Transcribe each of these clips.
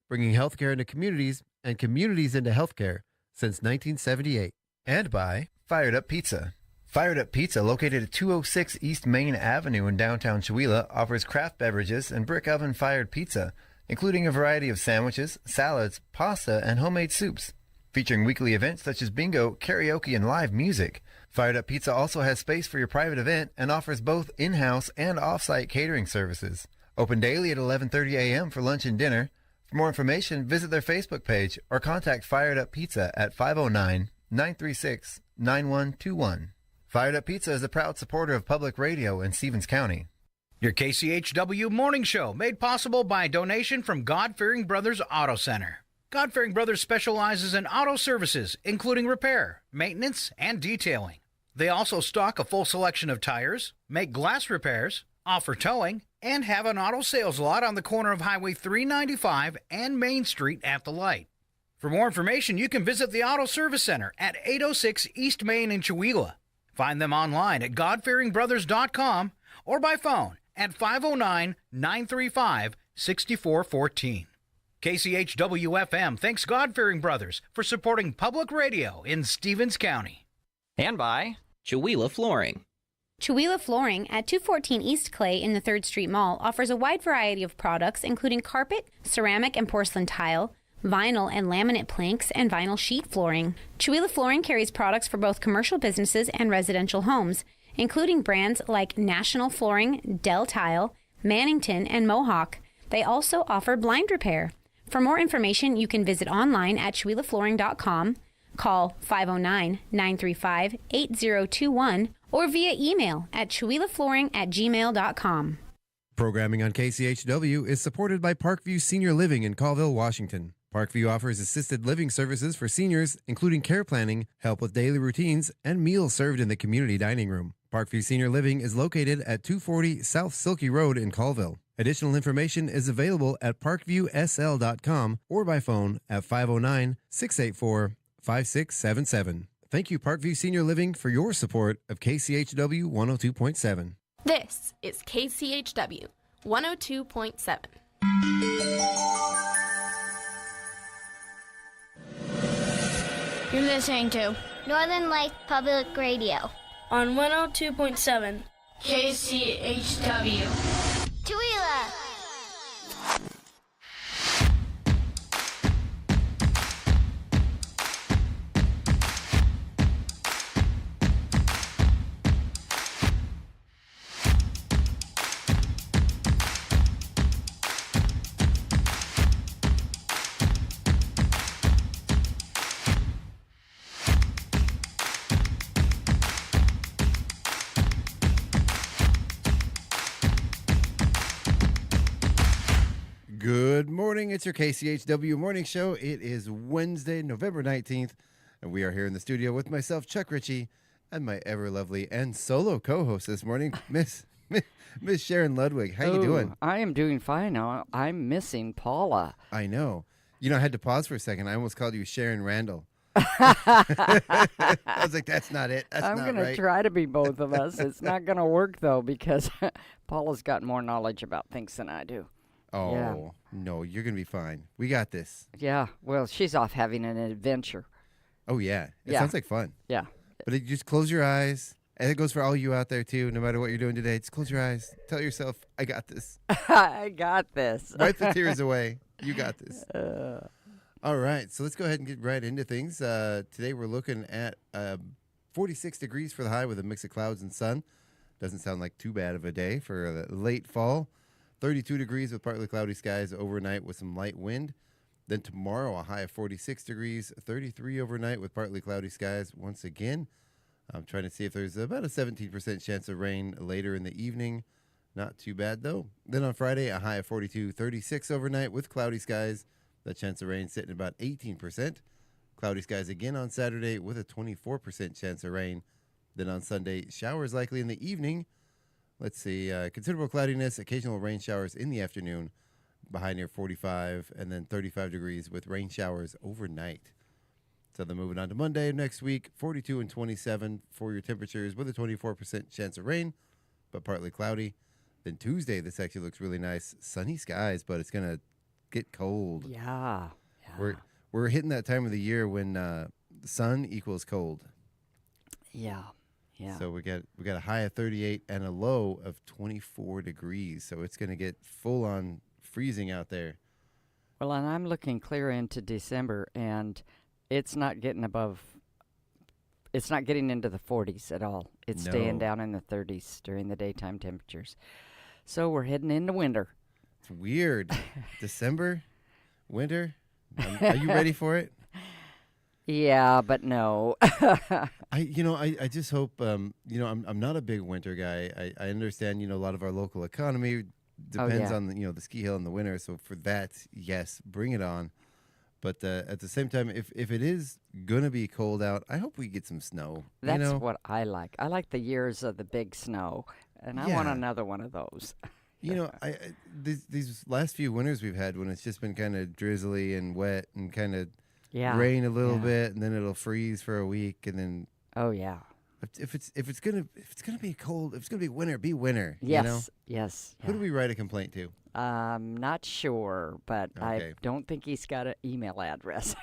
bringing healthcare into communities and communities into healthcare since 1978. And by Fired Up Pizza. Fired Up Pizza, located at 206 East Main Avenue in downtown Chewelah, offers craft beverages and brick oven-fired pizza, including a variety of sandwiches, salads, pasta, and homemade soups. Featuring weekly events such as bingo, karaoke, and live music. Fired Up Pizza also has space for your private event and offers both in-house and off-site catering services. Open daily at 11:30 a.m. for lunch and dinner. For more information, visit their Facebook page or contact Fired Up Pizza at 509-936-9121. Fired Up Pizza is a proud supporter of public radio in Stevens County. Your KCHW morning show made possible by a donation from God-Fearing Brothers Auto Center. God-Fearing Brothers specializes in auto services, including repair, maintenance, and detailing. They also stock a full selection of tires, make glass repairs, offer towing, and have an auto sales lot on the corner of Highway 395 and Main Street at the light. For more information, you can visit the Auto Service Center at 806 East Main in Chewelah. Find them online at godfearingbrothers.com or by phone at 509-935-6414. KCHW-FM thanks God-Fearing Brothers for supporting public radio in Stevens County. And by Chewelah Flooring. Chewelah Flooring at 214 East Clay in the 3rd Street Mall offers a wide variety of products including carpet, ceramic and porcelain tile, vinyl and laminate planks, and vinyl sheet flooring. Chewelah Flooring carries products for both commercial businesses and residential homes, including brands like National Flooring, Dell Tile, Mannington, and Mohawk. They also offer blind repair. For more information, you can visit online at ChewelahFlooring.com, call 509-935-8021, or via email at ChewelahFlooring@gmail.com. Programming on KCHW is supported by Parkview Senior Living in Colville, Washington. Parkview offers assisted living services for seniors, including care planning, help with daily routines, and meals served in the community dining room. Parkview Senior Living is located at 240 South Silky Road in Colville. Additional information is available at parkviewsl.com or by phone at 509-684-5677. Thank you, Parkview Senior Living, for your support of KCHW 102.7. This is KCHW 102.7. You're listening to Northern Light Public Radio on 102.7 KCHW. Chewelah. Good morning. It's your KCHW morning show. It is Wednesday, November 19th, and we are here in the studio with myself, Chuck Ritchie, and my ever lovely and solo co-host this morning, Miss Sharon Ludwig. How you doing? I am doing fine now. I'm missing Paula. I know. You know, I had to pause for a second. I almost called you Sharon Randall. I was like, that's not it. That's I'm not going to try to be both of us. It's not going to work, though, because Paula's got more knowledge about things than I do. Oh, yeah. No, you're going to be fine. We got this. Yeah, well, she's off having an adventure. Oh, yeah. It sounds like fun. Yeah. But you just close your eyes. And it goes for all you out there, too, no matter what you're doing today. Just close your eyes. Tell yourself, I got this. I got this. Wipe the tears away. You got this. All right, so let's go ahead and get right into things. Today we're looking at 46 degrees for the high with a mix of clouds and sun. Doesn't sound like too bad of a day for the late fall. 32 degrees with partly cloudy skies overnight with some light wind. Then tomorrow, a high of 46 degrees, 33 overnight with partly cloudy skies once again. I'm trying to see if there's about a 17% chance of rain later in the evening. Not too bad, though. Then on Friday, a high of 42, 36 overnight with cloudy skies. The chance of rain sitting at about 18%. Cloudy skies again on Saturday with a 24% chance of rain. Then on Sunday, showers likely in the evening. Let's see, considerable cloudiness, occasional rain showers in the afternoon, high near 45, and then 35 degrees with rain showers overnight. So then moving on to Monday of next week, 42 and 27 for your temperatures with a 24% chance of rain, but partly cloudy. Then Tuesday, this actually looks really nice. Sunny skies, but it's going to get cold. Yeah. We're hitting that time of the year when sun equals cold. Yeah. Yeah. So we got a high of 38 and a low of 24 degrees. So it's going to get full on freezing out there. Well, and I'm looking clear into December, and it's not getting into the 40s at all. It's staying down in the 30s during the daytime temperatures. So we're heading into winter. It's weird. December, winter. Are you ready for it? Yeah, but no. I just hope, I'm not a big winter guy. I understand, a lot of our local economy depends on the ski hill in the winter. So for that, yes, bring it on. But at the same time, if it is gonna be cold out, I hope we get some snow. That's what I like. I like the years of the big snow, and I want another one of those. These last few winters we've had when it's just been kind of drizzly and wet and kind of rain a little bit, and then it'll freeze for a week, and then if it's gonna be cold, if it's gonna be winter, be winter. Yes, yes. Who do we write a complaint to? I'm not sure, but I don't think he's got an email address.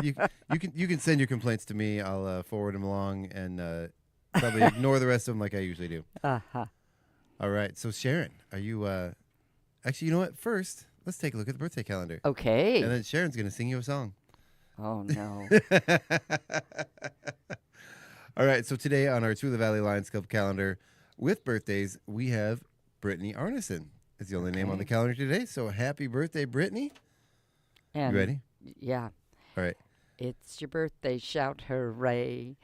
you can send your complaints to me. I'll forward them along and probably ignore the rest of them like I usually do. All right. So Sharon, are you? Actually, you know what? First, let's take a look at the birthday calendar. Okay. And then Sharon's gonna sing you a song. Oh no. All right. So today on our Tooele Valley Lions Club calendar with birthdays, we have Brittany Arneson. It's the only name on the calendar today. So happy birthday, Brittany. And you ready? Yeah. All right. It's your birthday, shout hooray.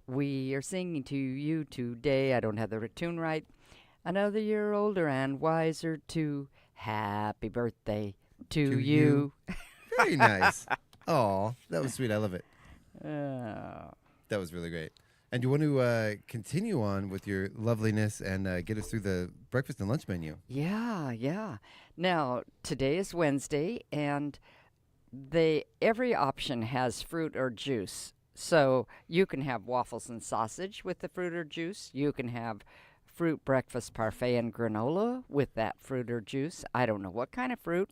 We are singing to you today. I don't have the tune right. Another year older and wiser too. Happy birthday to you. Very nice. Oh, that was sweet. I love it. That was really great. And you want to continue on with your loveliness and get us through the breakfast and lunch menu? Yeah. Now, today is Wednesday, and every option has fruit or juice. So you can have waffles and sausage with the fruit or juice. You can have fruit breakfast parfait and granola with that fruit or juice. I don't know what kind of fruit,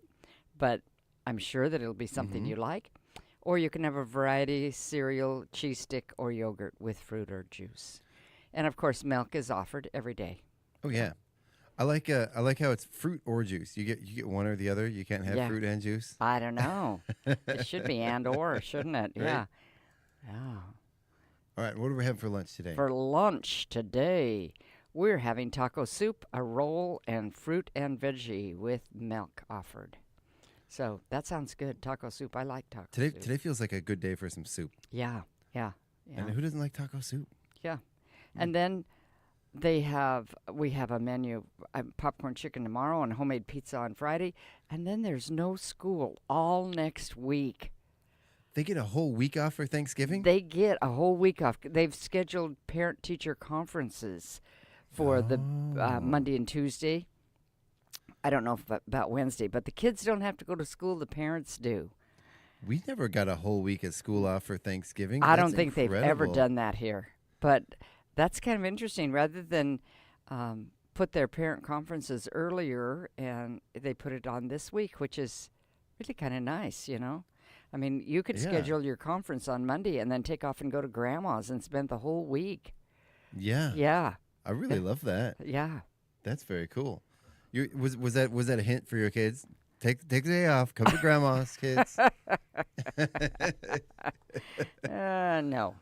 but I'm sure that it'll be something you like. Or you can have a variety cereal, cheese stick, or yogurt with fruit or juice. And of course, milk is offered every day. Oh yeah, I like how it's fruit or juice. You get one or the other. You can't have fruit and juice. I don't know. It should be and or, shouldn't it? Right? Yeah. All right. What do we have for lunch today? For lunch today, we're having taco soup, a roll, and fruit and veggie with milk offered. So that sounds good. Taco soup. I like taco soup. Today feels like a good day for some soup. Yeah. And who doesn't like taco soup? Yeah. And then we have a menu, popcorn chicken tomorrow and homemade pizza on Friday. And then there's no school all next week. They get a whole week off for Thanksgiving? They get a whole week off. They've scheduled parent-teacher conferences for the Monday and Tuesday. I don't know about Wednesday, but the kids don't have to go to school. The parents do. We never got a whole week of school off for Thanksgiving. I don't think they've ever done that here. But that's kind of interesting. Rather than put their parent conferences earlier, and they put it on this week, which is really kind of nice, I mean, you could schedule your conference on Monday and then take off and go to Grandma's and spend the whole week. Yeah. Yeah. I really love that. Yeah. That's very cool. Was that a hint for your kids? Take the day off. Come to Grandma's, kids. No.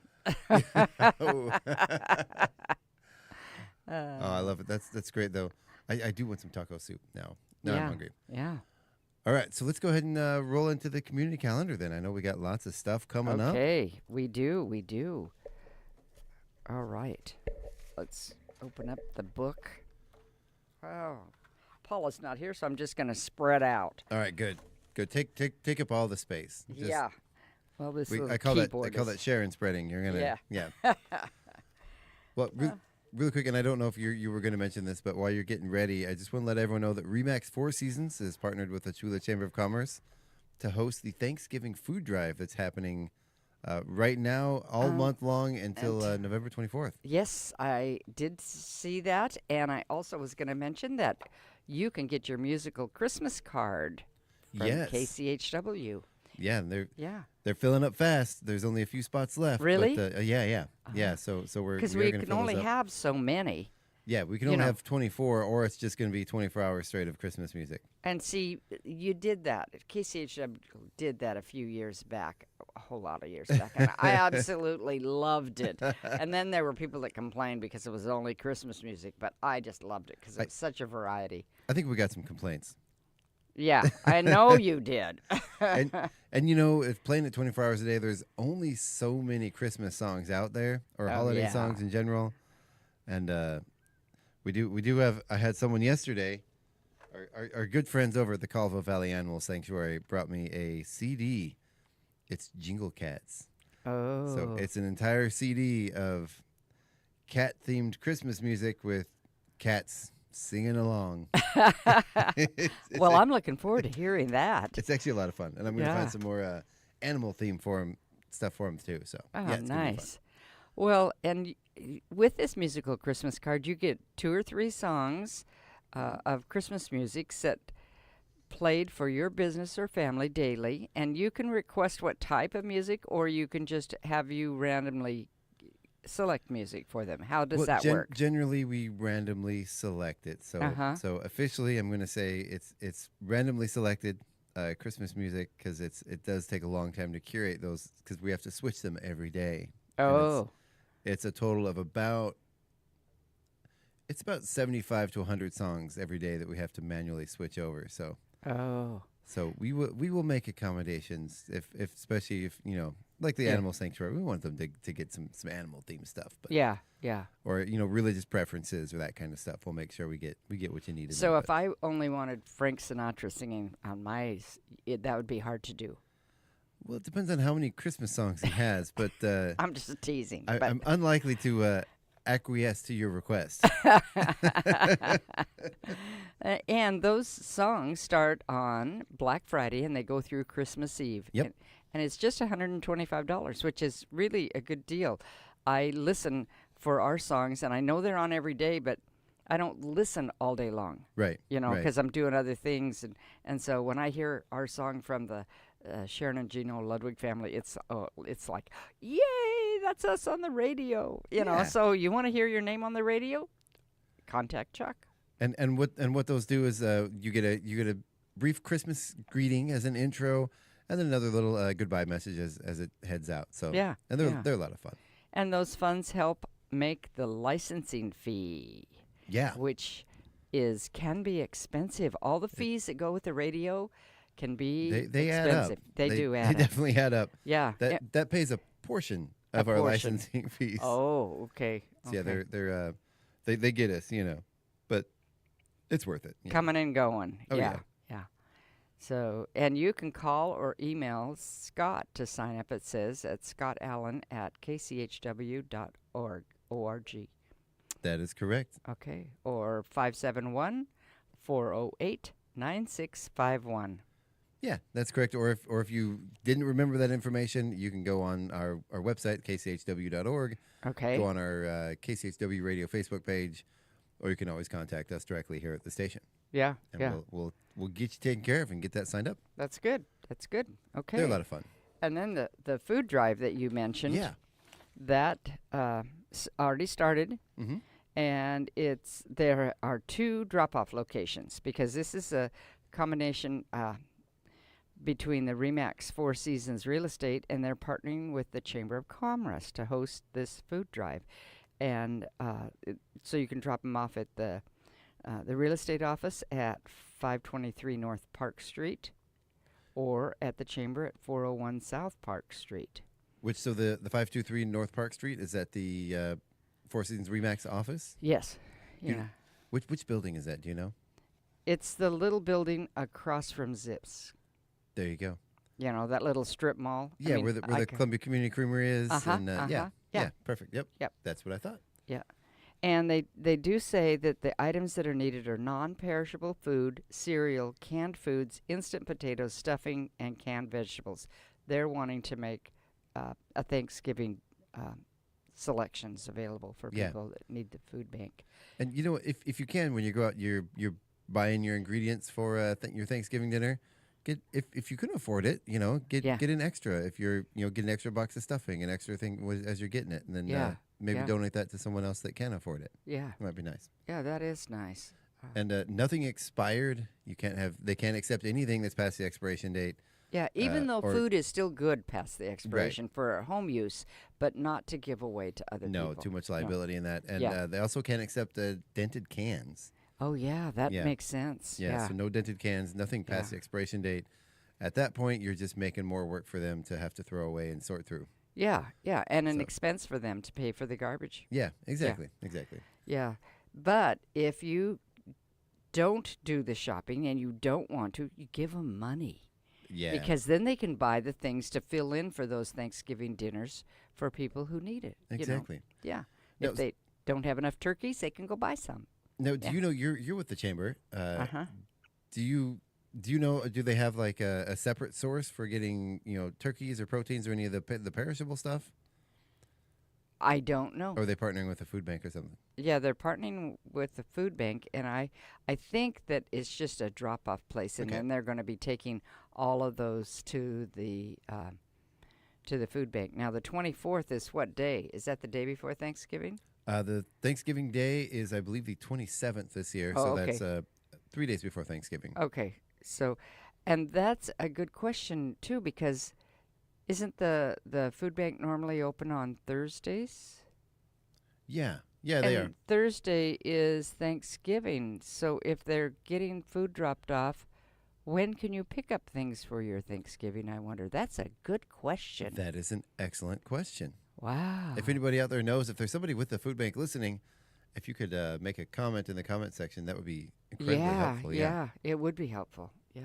Oh, I love it. That's great though. I do want some taco soup now. Now I'm hungry. Yeah. All right, so let's go ahead and roll into the community calendar then. I know we got lots of stuff coming up. Okay, we do. All right. Let's open up the book. Oh, Paula's not here, so I'm just going to spread out. All right, good. Take up all the space. Yeah. Well, I call that Sharon spreading. You're gonna. Yeah. Well, really quick, and I don't know if you were going to mention this, but while you're getting ready, I just want to let everyone know that Remax Four Seasons is partnered with the Tooele Chamber of Commerce to host the Thanksgiving food drive that's happening right now all month long until November 24th. Yes, I did see that, and I also was going to mention that you can get your musical Christmas card from Yes. KCHW. Yeah, and Yeah. they're filling up fast. There's only a few spots left. Really? But, yeah. So we're Because we are we gonna can fill only those up. have so many. Yeah, we can you only know. have 24, or it's just going to be 24 hours straight of Christmas music. And see, you did that. KCHW did that a few years back, a whole lot of years back. And I absolutely loved it. And then there were people that complained because it was only Christmas music, but I just loved it because it was such a variety. I think we got some complaints. Yeah, I know you did. And you know, if playing it 24 hours a day, there's only so many Christmas songs out there, or holiday songs in general. And we do have. I had someone yesterday. Our good friends over at the Colville Valley Animal Sanctuary brought me a CD. It's Jingle Cats. Oh. So it's an entire CD of cat-themed Christmas music with cats singing along. Well, I'm looking forward to hearing that. It's actually a lot of fun, and I'm going to find some more animal theme stuff for them too. So Oh, yeah, it's gonna be fun. nice. Well, and with this musical Christmas card, you get 2 or 3 songs of Christmas music played for your business or family daily, and you can request what type of music, or you can just have you randomly select music for them. How does that work? Generally, we randomly select it. So so officially, I'm going to say it's randomly selected Christmas music because it does take a long time to curate those because we have to switch them every day. Oh. It's a total of about 75 to 100 songs every day that we have to manually switch over. So we will make accommodations if especially if like the animal sanctuary, we want them to get some animal themed stuff. But Yeah. or religious preferences or that kind of stuff. We'll make sure we get what you need. So if I only wanted Frank Sinatra singing on that would be hard to do. Well, it depends on how many Christmas songs he has, but I'm just teasing. I'm unlikely to acquiesce to your request. And those songs start on Black Friday and they go through Christmas Eve. Yep. And it's just $125, which is really a good deal. I listen for our songs, and I know they're on every day, but I don't listen all day long. Right. Because I'm doing other things. And so when I hear our song from the Sharon and Gino Ludwig family, it's like, yay, that's us on the radio. So you want to hear your name on the radio? Contact Chuck. And what those do is you get a brief Christmas greeting as an intro, and then another little goodbye message as it heads out. So and they're a lot of fun. And those funds help make the licensing fee. Yeah. Which can be expensive. All the fees that go with the radio can be they expensive. add up. They do add up. They definitely add up. Yeah. That pays a portion of our licensing fees. Oh, okay. So yeah, they get us, but it's worth it. Coming and going. Oh, yeah. So, and you can call or email Scott to sign up. It says at scottallen@kchw.org. That is correct. Okay. Or 571-408-9651. Yeah, that's correct. Or if you didn't remember that information, you can go on our website, kchw.org. Okay. Go on our KCHW radio Facebook page, or you can always contact us directly here at the station. Yeah. And we'll get you taken care of and get that signed up. That's good. Okay. They're a lot of fun. And then the food drive that you mentioned. Yeah. That already started. Mm-hmm. And there are 2 drop-off locations because this is a combination between the RE/MAX Four Seasons Real Estate, and they're partnering with the Chamber of Commerce to host this food drive. And so you can drop them off at the real estate office at 523 North Park Street or at the Chamber at 401 South Park Street. So the 523 North Park Street, is that the Four Seasons RE/MAX office? Yes. Yeah. Which building is that? Do you know? It's the little building across from Zips. There you go. That little strip mall. Yeah, where the Columbia Community Creamery is. Yeah, perfect. Yep. That's what I thought. Yeah. And they do say that the items that are needed are non-perishable food, cereal, canned foods, instant potatoes, stuffing, and canned vegetables. They're wanting to make a Thanksgiving selections available for people that need the food bank. And if you can, when you go out, you're buying your ingredients for your Thanksgiving dinner, get if you couldn't afford it, get an extra. If you're get an extra box of stuffing, an extra thing as you're getting it, and then maybe donate that to someone else that can afford it. Yeah, it might be nice. Yeah, that is nice. And nothing expired. They can't accept anything that's past the expiration date. Yeah, even though food is still good past the expiration for home use, but not to give away to other people. No, too much liability in that. And they also can't accept dented cans. Oh, yeah, that makes sense. Yeah, so no dented cans, nothing past the expiration date. At that point, you're just making more work for them to have to throw away and sort through. Yeah, and an expense for them to pay for the garbage. Yeah, exactly. Yeah, but if you don't do the shopping and you don't want to, you give them money. Yeah. Because then they can buy the things to fill in for those Thanksgiving dinners for people who need it. Exactly. Yeah. If they don't have enough turkeys, they can go buy some. Now, do you know you're with the chamber? Do you know? Do they have like a separate source for getting turkeys or proteins or any of the perishable stuff? I don't know. Or are they partnering with a food bank or something? Yeah, they're partnering with the food bank, and I think that it's just a drop-off place, and then they're going to be taking all of those to the food bank. Now, the 24th is what day? Is that the day before Thanksgiving? The Thanksgiving Day is, I believe, the 27th this year, so that's 3 days before Thanksgiving. Okay, so, and that's a good question, too, because isn't the food bank normally open on Thursdays? Yeah, they are. Thursday is Thanksgiving, so if they're getting food dropped off, when can you pick up things for your Thanksgiving, I wonder? That's a good question. That is an excellent question. Wow. If anybody out there knows, if there's somebody with the food bank listening, if you could make a comment in the comment section, that would be incredibly helpful. Yeah, it would be helpful. Yeah.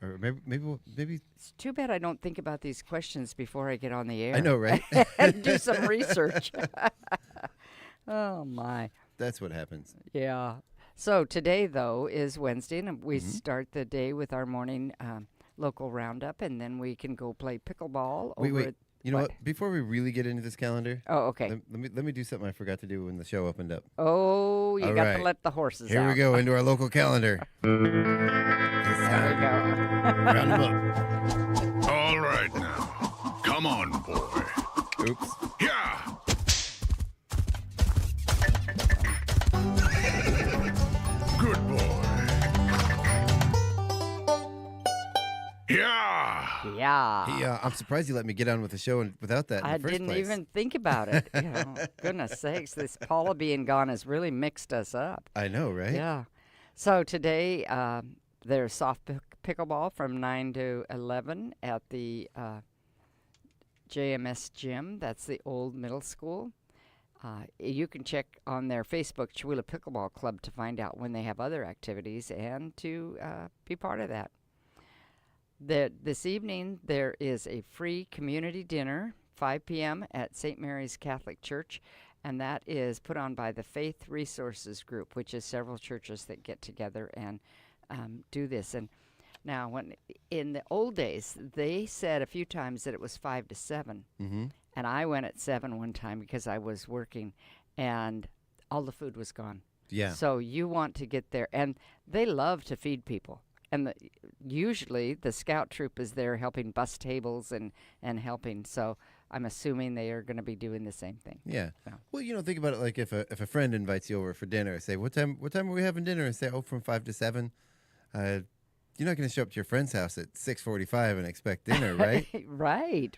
Or maybe. It's too bad I don't think about these questions before I get on the air. I know, right? And do some research. Oh, my. That's what happens. Yeah. So today, though, is Wednesday, and we start the day with our morning local roundup, and then we can go play pickleball. Wait. You know what? Before we really get into this calendar, okay. Let me do something I forgot to do when the show opened up. Oh, you All got right. to let the horses Here out. we go into our local calendar. There we go. Round them up. All right now. Come on, boy. Oops. Yeah. Good boy. Yeah. Yeah. I'm surprised you let me get on with the show without that in I the first didn't place. even think about it. Goodness sakes, this Paula being gone has really mixed us up. I know, right? Yeah. So today, there's soft pickleball from 9 to 11 at the JMS gym. That's the old middle school. You can check on their Facebook, Chihuahua Pickleball Club, to find out when they have other activities and to be part of that. This evening, there is a free community dinner, 5 p.m. at St. Mary's Catholic Church, and that is put on by the Faith Resources Group, which is several churches that get together and do this. And now, when in the old days, they said a few times that it was 5 to 7, and I went at 7 one time because I was working, and all the food was gone. Yeah. So you want to get there, and they love to feed people. And usually the scout troop is there helping bus tables and helping. So I'm assuming they are going to be doing the same thing. Yeah. So. Well, think about it like if a friend invites you over for dinner, say, what time are we having dinner? And say, from 5 to 7. You're not going to show up to your friend's house at 6:45 and expect dinner, right? Right.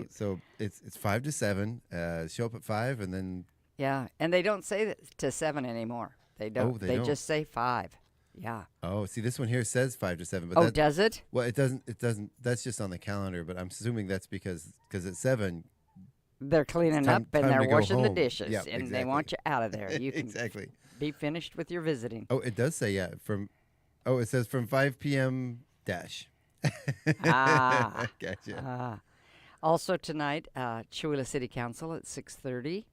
So it's 5 to 7. Show up at 5 and then. Yeah, and they don't say that to 7 anymore. They don't. Oh, they they don't. just say 5. Yeah. Oh, see, this one here says 5 to 7. But does it? Well, it doesn't. That's just on the calendar. But I'm assuming that's because at 7. They're cleaning up and time they're to go washing the home. dishes, Yep, and exactly. they want you out of there. You can exactly be finished with your visiting. Oh, it does say it says from 5 p.m. dash. Gotcha. Also tonight, Chihuahua City Council at 6:30,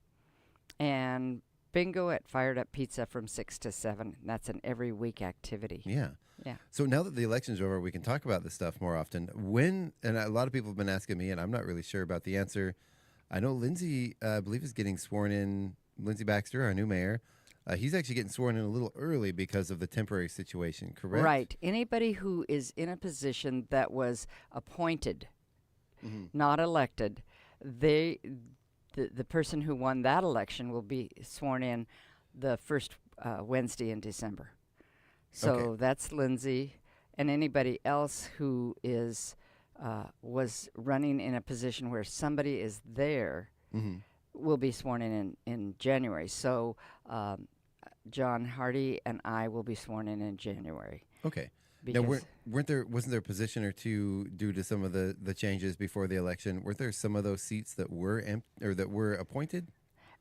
and bingo at Fired Up Pizza from 6 to 7. That's an every week activity. Yeah. Yeah. So now that the election's over, we can talk about this stuff more often. And a lot of people have been asking me, and I'm not really sure about the answer. I know Lindsay, I believe, is getting sworn in. Lindsay Baxter, our new mayor. He's actually getting sworn in a little early because of the temporary situation, correct? Right. Anybody who is in a position that was appointed, not elected, the person who won that election will be sworn in the first Wednesday in December. So that's Lindsay, and anybody else who is was running in a position where somebody is there will be sworn in January. So John Hardy and I will be sworn in January. Okay. Now, wasn't there a position or two due to some of the changes before the election? Weren't there some of those seats that were that were appointed?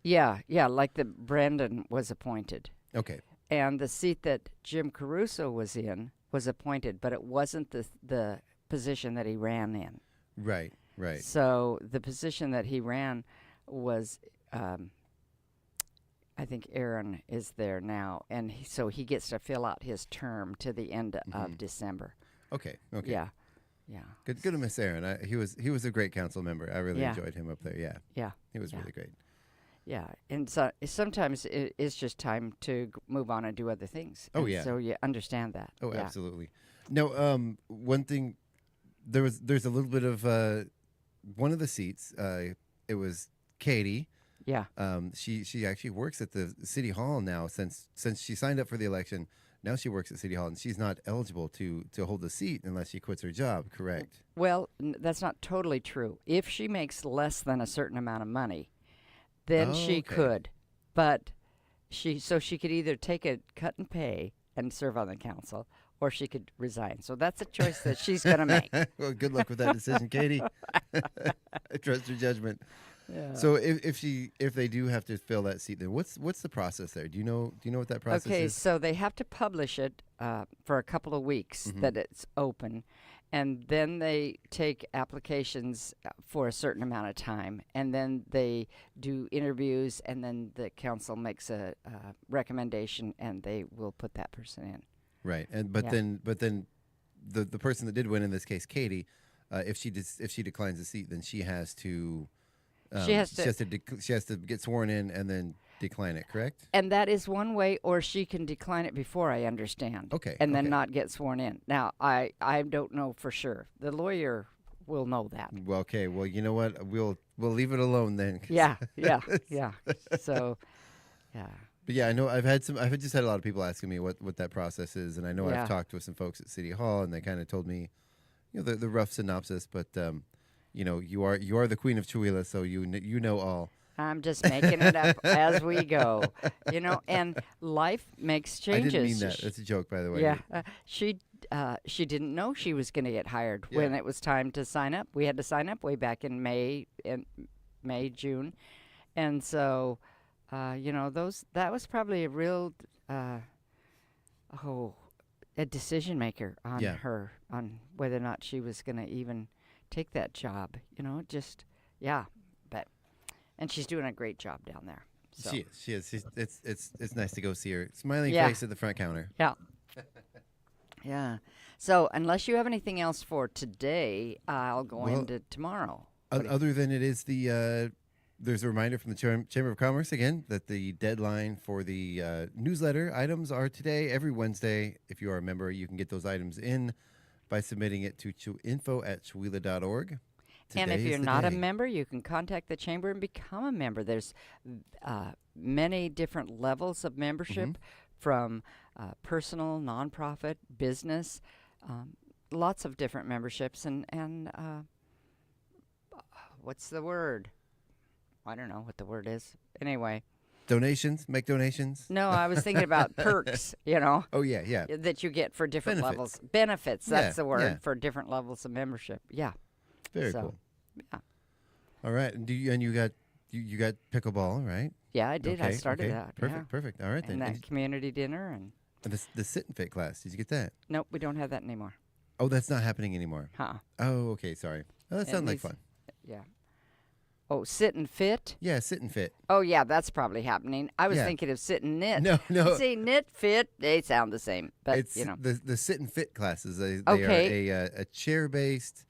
Yeah, like the Brandon was appointed. Okay. And the seat that Jim Caruso was in was appointed, but it wasn't the position that he ran in. Right. So the position that he ran was, I think Aaron is there now, and so he gets to fill out his term to the end of December. Okay. Yeah. Good to miss Aaron. He was a great council member. I really enjoyed him up there. Yeah. He was really great. Yeah, and so sometimes it's just time to move on and do other things. Oh, and yeah. So you understand that. Oh, yeah. absolutely. Now, one thing, there's a little bit of one of the seats. It was Katie. Yeah. She actually works at the city hall now since she signed up for the election. Now she works at City Hall, and she's not eligible to hold the seat unless she quits her job, correct? Well, that's not totally true. If she makes less than a certain amount of money, then she could. But she could either take a cut and pay and serve on the council, or she could resign. So that's a choice that she's going to make. Well, good luck with that decision, Katie. I trust your judgment. Yeah. So if they do have to fill that seat, then what's the process there? Do you know what that process is? Okay, so they have to publish it for a couple of weeks that it's open, and then they take applications for a certain amount of time, and then they do interviews, and then the council makes a recommendation, and they will put that person in. Right, but then the person that did win in this case, Katie, if she declines the seat, then she has to. She has to get sworn in and then decline it, correct? And that is one way, or she can decline it before, I understand. Okay. And then not get sworn in. Now, I don't know for sure. The lawyer will know that. Well, okay. Well, you know what? We'll leave it alone then. Yeah. So, yeah. But yeah, I know I've just had a lot of people asking me what that process is, and I know I've talked with some folks at City Hall, and they kind of told me, the rough synopsis, but you are the queen of Chihuahua, so you know all. I'm just making it up as we go, and life makes changes. I didn't mean that. That's a joke, by the way. Yeah, she didn't know she was going to get hired when it was time to sign up. We had to sign up way back in May, June, and so, that was probably a real, a decision maker on her, on whether or not she was going to even take that job, and she's doing a great job down there. So. She is. It's nice to go see her smiling face at the front counter. Yeah. Yeah. So unless you have anything else for today, I'll go into tomorrow. Other than it is there's a reminder from the Chamber of Commerce again that the deadline for the newsletter items are today, every Wednesday. If you are a member, you can get those items in by submitting it to info@chihuahua.org. And if you're not a member, you can contact the Chamber and become a member. There's many different levels of membership, from personal, nonprofit, business, lots of different memberships. And what's the word? I don't know what the word is. Anyway. Donations? Make donations? No, I was thinking about perks, Oh, yeah. That you get for different levels. Benefits, that's the word, for different levels of membership. Yeah. Very cool. Yeah. All right. And you got pickleball, right? Yeah, I did. Okay, I started that. Perfect. All right, then. And that community dinner. And the sit and fit class, did you get that? Nope, we don't have that anymore. Oh, that's not happening anymore. Oh, okay, sorry. Oh, that sounds like fun. Yeah. Oh, sit and fit? Yeah, sit and fit. Oh, yeah, that's probably happening. I was thinking of sit and knit. No. See, knit, fit, they sound the same. But, it's the sit and fit classes. They are a chair-based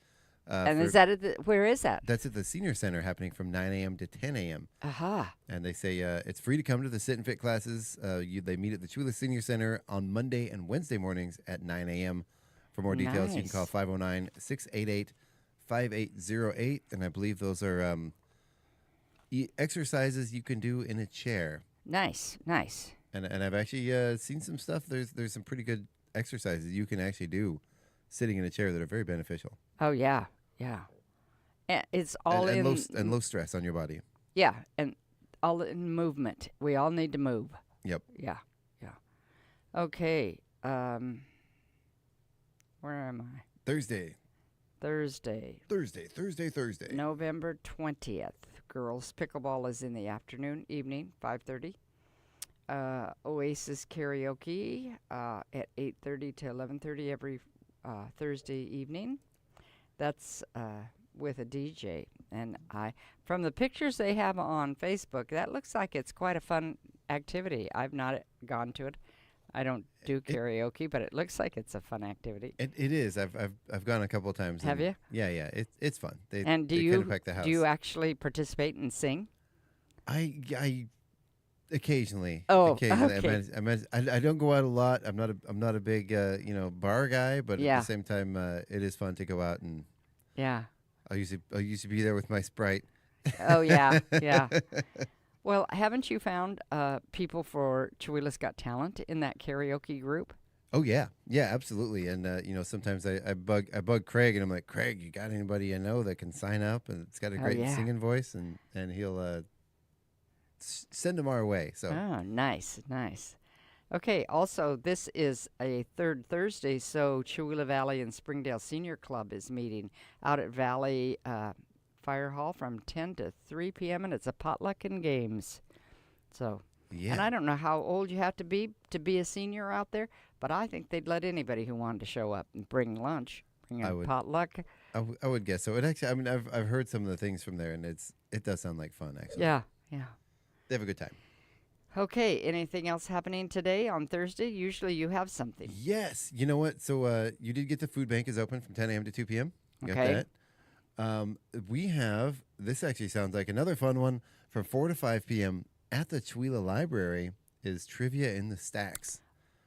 And is that where is that? That's at the Senior Center, happening from 9 a.m. to 10 a.m. Aha. And they say it's free to come to the sit and fit classes. They meet at the Chula Senior Center on Monday and Wednesday mornings at 9 a.m. For more details, you can call 509-688-5808. And I believe those are exercises you can do in a chair. Nice. And I've actually seen some stuff. There's some pretty good exercises you can actually do sitting in a chair that are very beneficial. Oh, yeah. It's all and low stress on your body. Yeah, and all in movement. We all need to move. Yep. Yeah. Okay. Where am I? Thursday. November 20th. Girls pickleball is in the evening, 5:30. Oasis karaoke at 8:30 to 11:30 every Thursday evening. That's with a DJ. And from the pictures they have on Facebook, that looks like it's quite a fun activity. I've not gone to it. I don't do karaoke, but it looks like it's a fun activity. It is. I've gone a couple of times. Have you? Yeah. It's fun. They kind of pack the house. Do you actually participate and sing? I occasionally. Oh, occasionally. okay. I don't go out a lot. I'm not a big bar guy, but Yeah. at the same time, it is fun to go out and. Yeah. I used to be there with my Sprite. Oh yeah. Well, haven't you found people for Chihuahua's Got Talent in that karaoke group? Oh yeah, absolutely. And sometimes I bug Craig, and I'm like, Craig, you got anybody I know that can sign up? And it's got a great singing voice, and he'll send them our way. So nice. Okay. Also, this is a third Thursday, so Chihuahua Valley and Springdale Senior Club is meeting out at Valley Fire Hall from 10 to 3 p.m. and it's a potluck and games. So. Yeah. And I don't know how old you have to be a senior out there, but I think they'd let anybody who wanted to show up and bring lunch, bring a potluck. I would guess so. It actually, I mean, I've heard some of the things from there, and it does sound like fun, actually. Yeah. They have a good time. Okay. Anything else happening today on Thursday? Usually you have something. Yes. You know what? So you did get the food bank is open from 10 a.m. to 2 p.m. You Okay. got that. We have, this actually sounds like another fun one, from 4 to 5 p.m. at the Chihuahua Library is Trivia in the Stacks.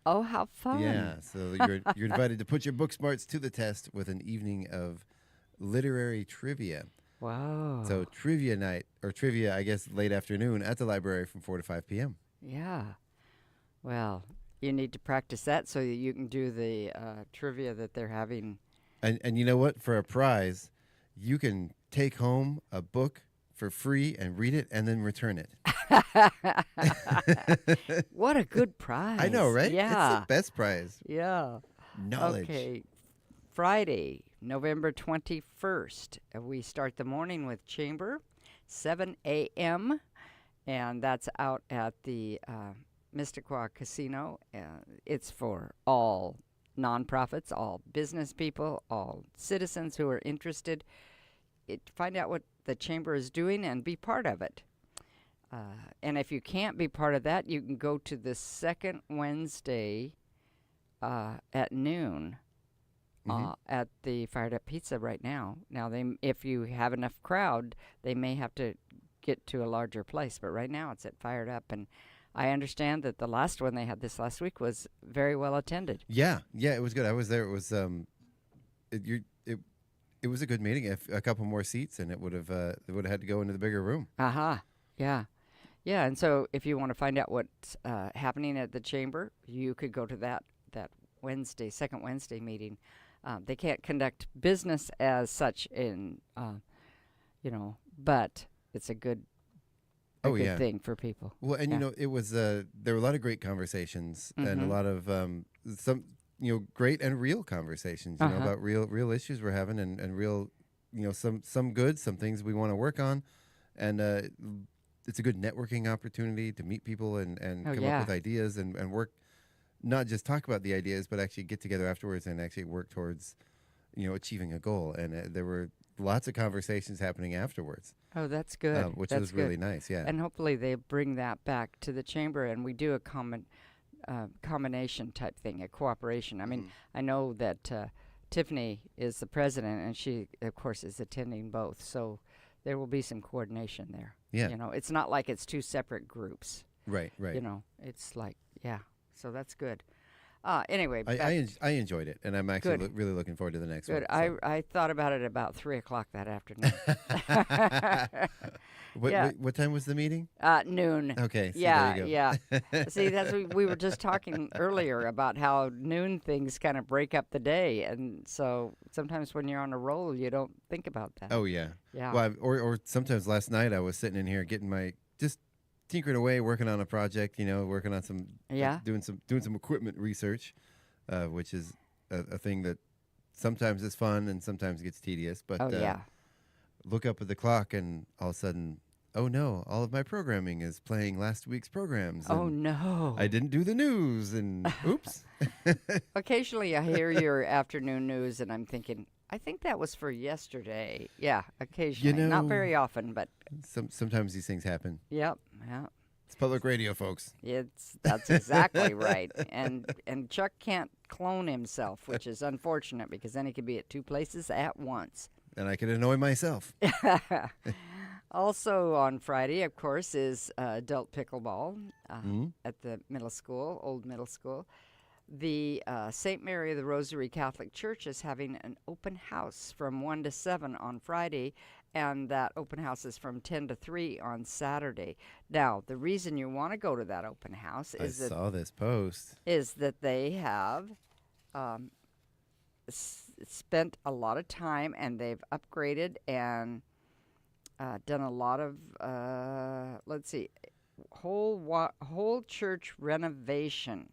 Oh, how fun. Yeah, so you're invited to put your book smarts to the test with an evening of literary trivia. Wow. So trivia night, or trivia, I guess, late afternoon at the library from 4 to 5 p.m. Yeah. Well, you need to practice that so that you can do the trivia that they're having. And you know what? For a prize, you can take home a book for free and read it and then return it. What a good prize. I know, right? Yeah. It's the best prize. Yeah. Knowledge. Okay. Friday, November 21st. We start the morning with Chamber, 7 a.m., and that's out at the Mystiqua Casino. It's for all nonprofits, all business people, all citizens who are interested. Find out what the Chamber is doing and be part of it. And if you can't be part of that, you can go to the second Wednesday at noon at the Fired Up Pizza right now. Now, if you have enough crowd, they may have to get to a larger place. But right now, it's at Fired Up. And I understand that the last one they had this last week was very well attended. Yeah, it was good. I was there. It was it was a good meeting. If a couple more seats, and it would have had to go into the bigger room. Yeah. And so if you want to find out what's happening at the Chamber, you could go to that Wednesday, second Wednesday meeting. They can't conduct business as such but it's a good thing for people. Well, and it was there were a lot of great conversations and a lot of some great and real conversations about real issues we're having and real some good, some things we want to work on, and it's a good networking opportunity to meet people and come up with ideas and work, not just talk about the ideas, but actually get together afterwards and actually work towards achieving a goal. And there were lots of conversations happening afterwards. Oh, that's good. Which that's was good. really nice. Yeah. And hopefully they bring that back to the Chamber, and we do a combination type thing, a cooperation. I mean, I know that Tiffany is the president, and she, of course, is attending both. So there will be some coordination there. Yeah. You know, it's not like it's two separate groups. Right. You know, it's like, yeah. So that's good. Anyway. I enjoyed it, and I'm actually really looking forward to the next one. Good. I thought about it about 3 o'clock that afternoon. What time was the meeting? Noon. Okay. So yeah, there you go. yeah. See, that's we were just talking earlier about how noon things kind of break up the day, and so sometimes when you're on a roll, you don't think about that. Oh yeah. Yeah. Well, or sometimes last night I was sitting in here getting just tinkering away, working on a project. Working on some doing some equipment research, which is a thing that sometimes is fun and sometimes gets tedious. But look up at the clock and all of a sudden, oh no, all of my programming is playing last week's programs. Oh no. I didn't do the news and oops. Occasionally I hear your afternoon news and I'm thinking, I think that was for yesterday. Yeah, occasionally. Not very often, but sometimes these things happen. Yep, yeah. It's public radio, folks. That's exactly right. And Chuck can't clone himself, which is unfortunate because then he could be at two places at once. And I could annoy myself. Also on Friday, of course, is adult pickleball at the old middle school. The St. Mary of the Rosary Catholic Church is having an open house from 1 to 7 on Friday, and that open house is from 10 to 3 on Saturday. Now, the reason you want to go to that open house is saw this post. Is that they have spent a lot of time and they've upgraded and done a lot of whole church renovation.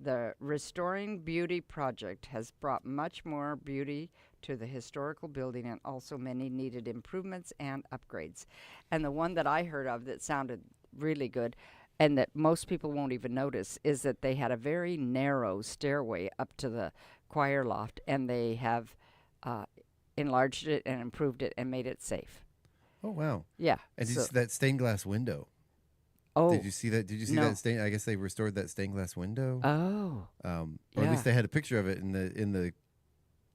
The Restoring Beauty project has brought much more beauty to the historical building and also many needed improvements and upgrades. And the one that I heard of that sounded really good and that most people won't even notice is that they had a very narrow stairway up to the choir loft, and they have enlarged it and improved it and made it safe. Oh, wow. Yeah. And did you see that stained glass window? Oh. Did you see that? Did you see that stain? I guess they restored that stained glass window. Oh. Or at least they had a picture of it in the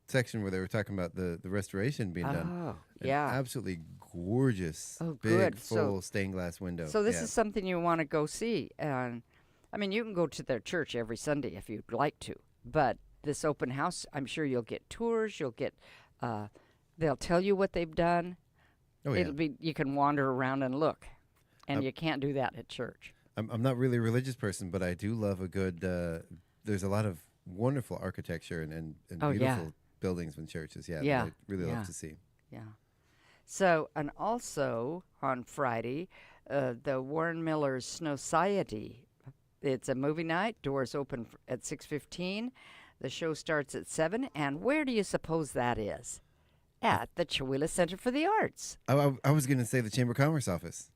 section where they were talking about the restoration being done. Oh, yeah. Absolutely gorgeous, big, full stained glass window. So this is something you want to go see. And I mean, you can go to their church every Sunday if you'd like to. But this open house, I'm sure you'll get tours. You'll get, they'll tell you what they've done. Oh, yeah. You can wander around and look. And you can't do that at church. I'm not really a religious person, but I do love a good, there's a lot of wonderful architecture and beautiful buildings in churches. Yeah. That I really love to see. Yeah. So, and also on Friday, the Warren Miller's Snowciety. It's a movie night. Doors open at 6:15. The show starts at 7. And where do you suppose that is? At the Chihuahua Center for the Arts. I was going to say the Chamber of Commerce office.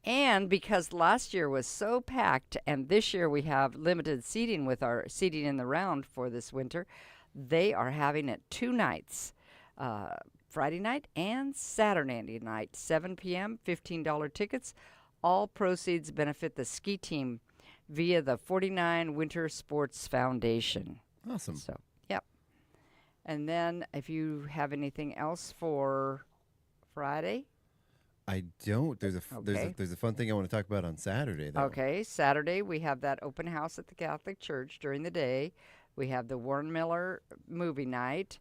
And because last year was so packed, and this year we have limited seating with our seating in the round for this winter, they are having it 2 nights, Friday night and Saturday night, 7 p.m., $15 tickets. All proceeds benefit the ski team via the 49 Winter Sports Foundation. Awesome. So, yep. And then if you have anything else for Friday? I don't. There's a fun thing I want to talk about on Saturday, though. Okay, Saturday we have that open house at the Catholic Church during the day. We have the Warren Miller movie night,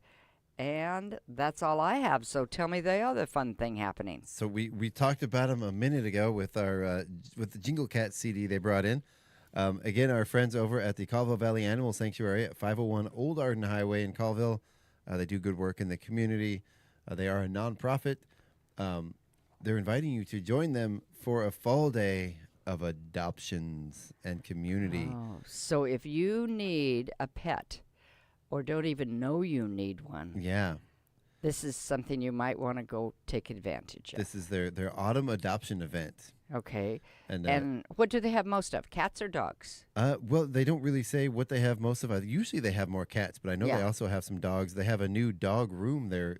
and that's all I have. So tell me the other fun thing happening. So we talked about them a minute ago with our with the Jingle Cat CD they brought in. Again, our friends over at the Colville Valley Animal Sanctuary at 501 Old Arden Highway in Colville. They do good work in the community. They are a nonprofit. They're inviting you to join them for a fall day of adoptions and community. Oh, so if you need a pet or don't even know you need one, this is something you might want to go take advantage of. This is their autumn adoption event. Okay. And what do they have most of, cats or dogs? Well, they don't really say what they have most of. Usually they have more cats, but I know they also have some dogs. They have a new dog room they're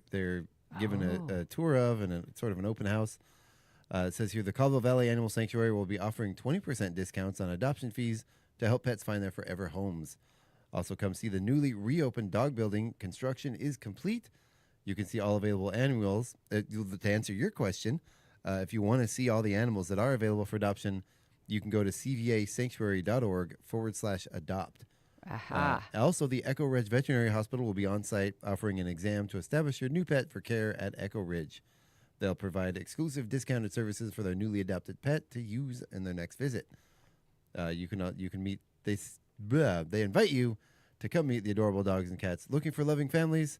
given a tour of and a sort of an open house. It says here, the Colville Valley Animal Sanctuary will be offering 20% discounts on adoption fees to help pets find their forever homes. Also, come see the newly reopened dog building. Construction is complete. You can see all available animals. To answer your question, if you want to see all the animals that are available for adoption, you can go to cvasanctuary.org/adopt. Aha. Also, the Echo Ridge Veterinary Hospital will be on site offering an exam to establish your new pet for care at Echo Ridge. They'll provide exclusive discounted services for their newly adopted pet to use in their next visit. You can meet. They invite you to come meet the adorable dogs and cats looking for loving families,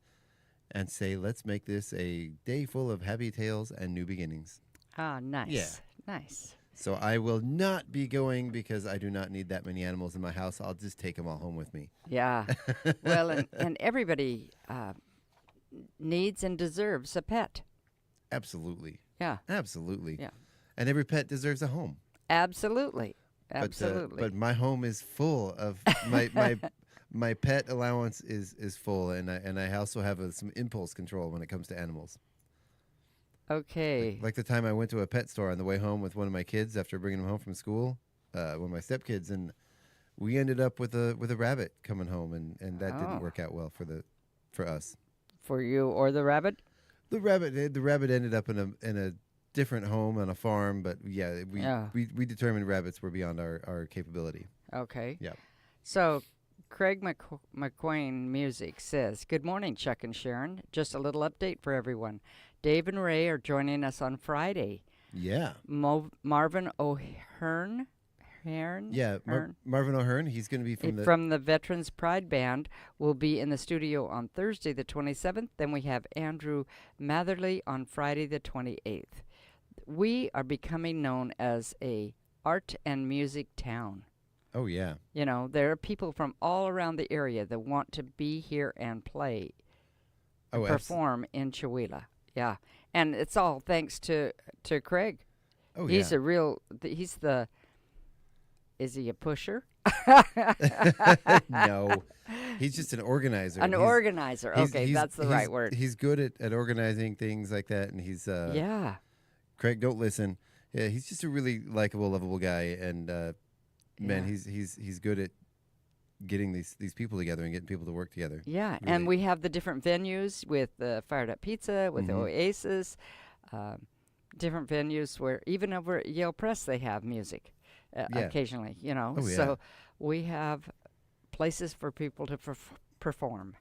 and say, let's make this a day full of happy tales and new beginnings. Ah, nice. Yeah. Nice. So I will not be going because I do not need that many animals in my house. I'll just take them all home with me. Yeah. Well, and everybody needs and deserves a pet. Absolutely. Yeah. Absolutely. Yeah. And every pet deserves a home. Absolutely. Absolutely. But my home is full of my pet allowance is full, and I also have some impulse control when it comes to animals. Okay. Like the time I went to a pet store on the way home with one of my kids after bringing them home from school, one of my stepkids, and we ended up with a rabbit coming home, and that didn't work out well for us. For you or the rabbit? The rabbit ended up in a different home on a farm, but we determined rabbits were beyond our capability. Okay. Yeah. So Craig McQuain Music says, good morning, Chuck and Sharon. Just a little update for everyone. Dave and Ray are joining us on Friday. Yeah. Marvin O'Hearn. Marvin O'Hearn. He's going to be from the Veterans Pride Band. Will be in the studio on Thursday the 27th. Then we have Andrew Matherly on Friday the 28th. We are becoming known as a art and music town. Oh, yeah. You know, there are people from all around the area that want to be here and play, perform in Chewelah. Yeah. And it's all thanks to Craig. Oh, he's yeah. Is he a pusher? No. He's just an organizer. An organizer. Okay, that's the right word. He's good at organizing things like that, and he's... yeah. Craig, don't listen. Yeah, he's just a really likable, lovable guy, and man, he's good at getting these people together and getting people to work together. Yeah, really. And we have the different venues with the Fired Up Pizza, with the Oasis, different venues where even over at Yale Press they have music occasionally, you know. Oh, yeah. So we have places for people to perform.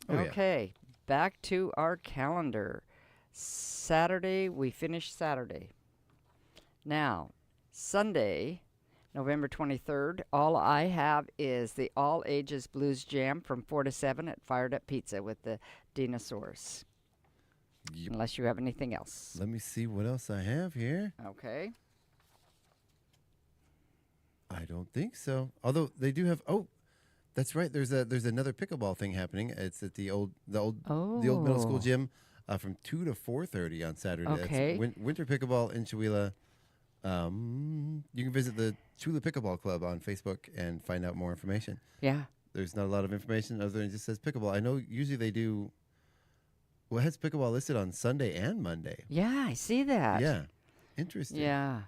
Oh, okay, back to our calendar. Saturday, we finished Saturday. Now, Sunday, November 23rd, all I have is the All Ages Blues Jam from 4 to 7 at Fired Up Pizza with the Dinosaurs. Yep. Unless you have anything else. Let me see what else I have here. Okay. I don't think so. Although they do have... Oh, that's right. There's another pickleball thing happening. It's at the old middle school gym. From 2 to 4:30 on Saturday. Okay. That's winter pickleball in Chewelah. You can visit the Chewelah Pickleball Club on Facebook and find out more information. Yeah. There's not a lot of information other than it just says pickleball. I know usually they do... Well, it has pickleball listed on Sunday and Monday. Yeah, I see that. Yeah. Interesting. Yeah.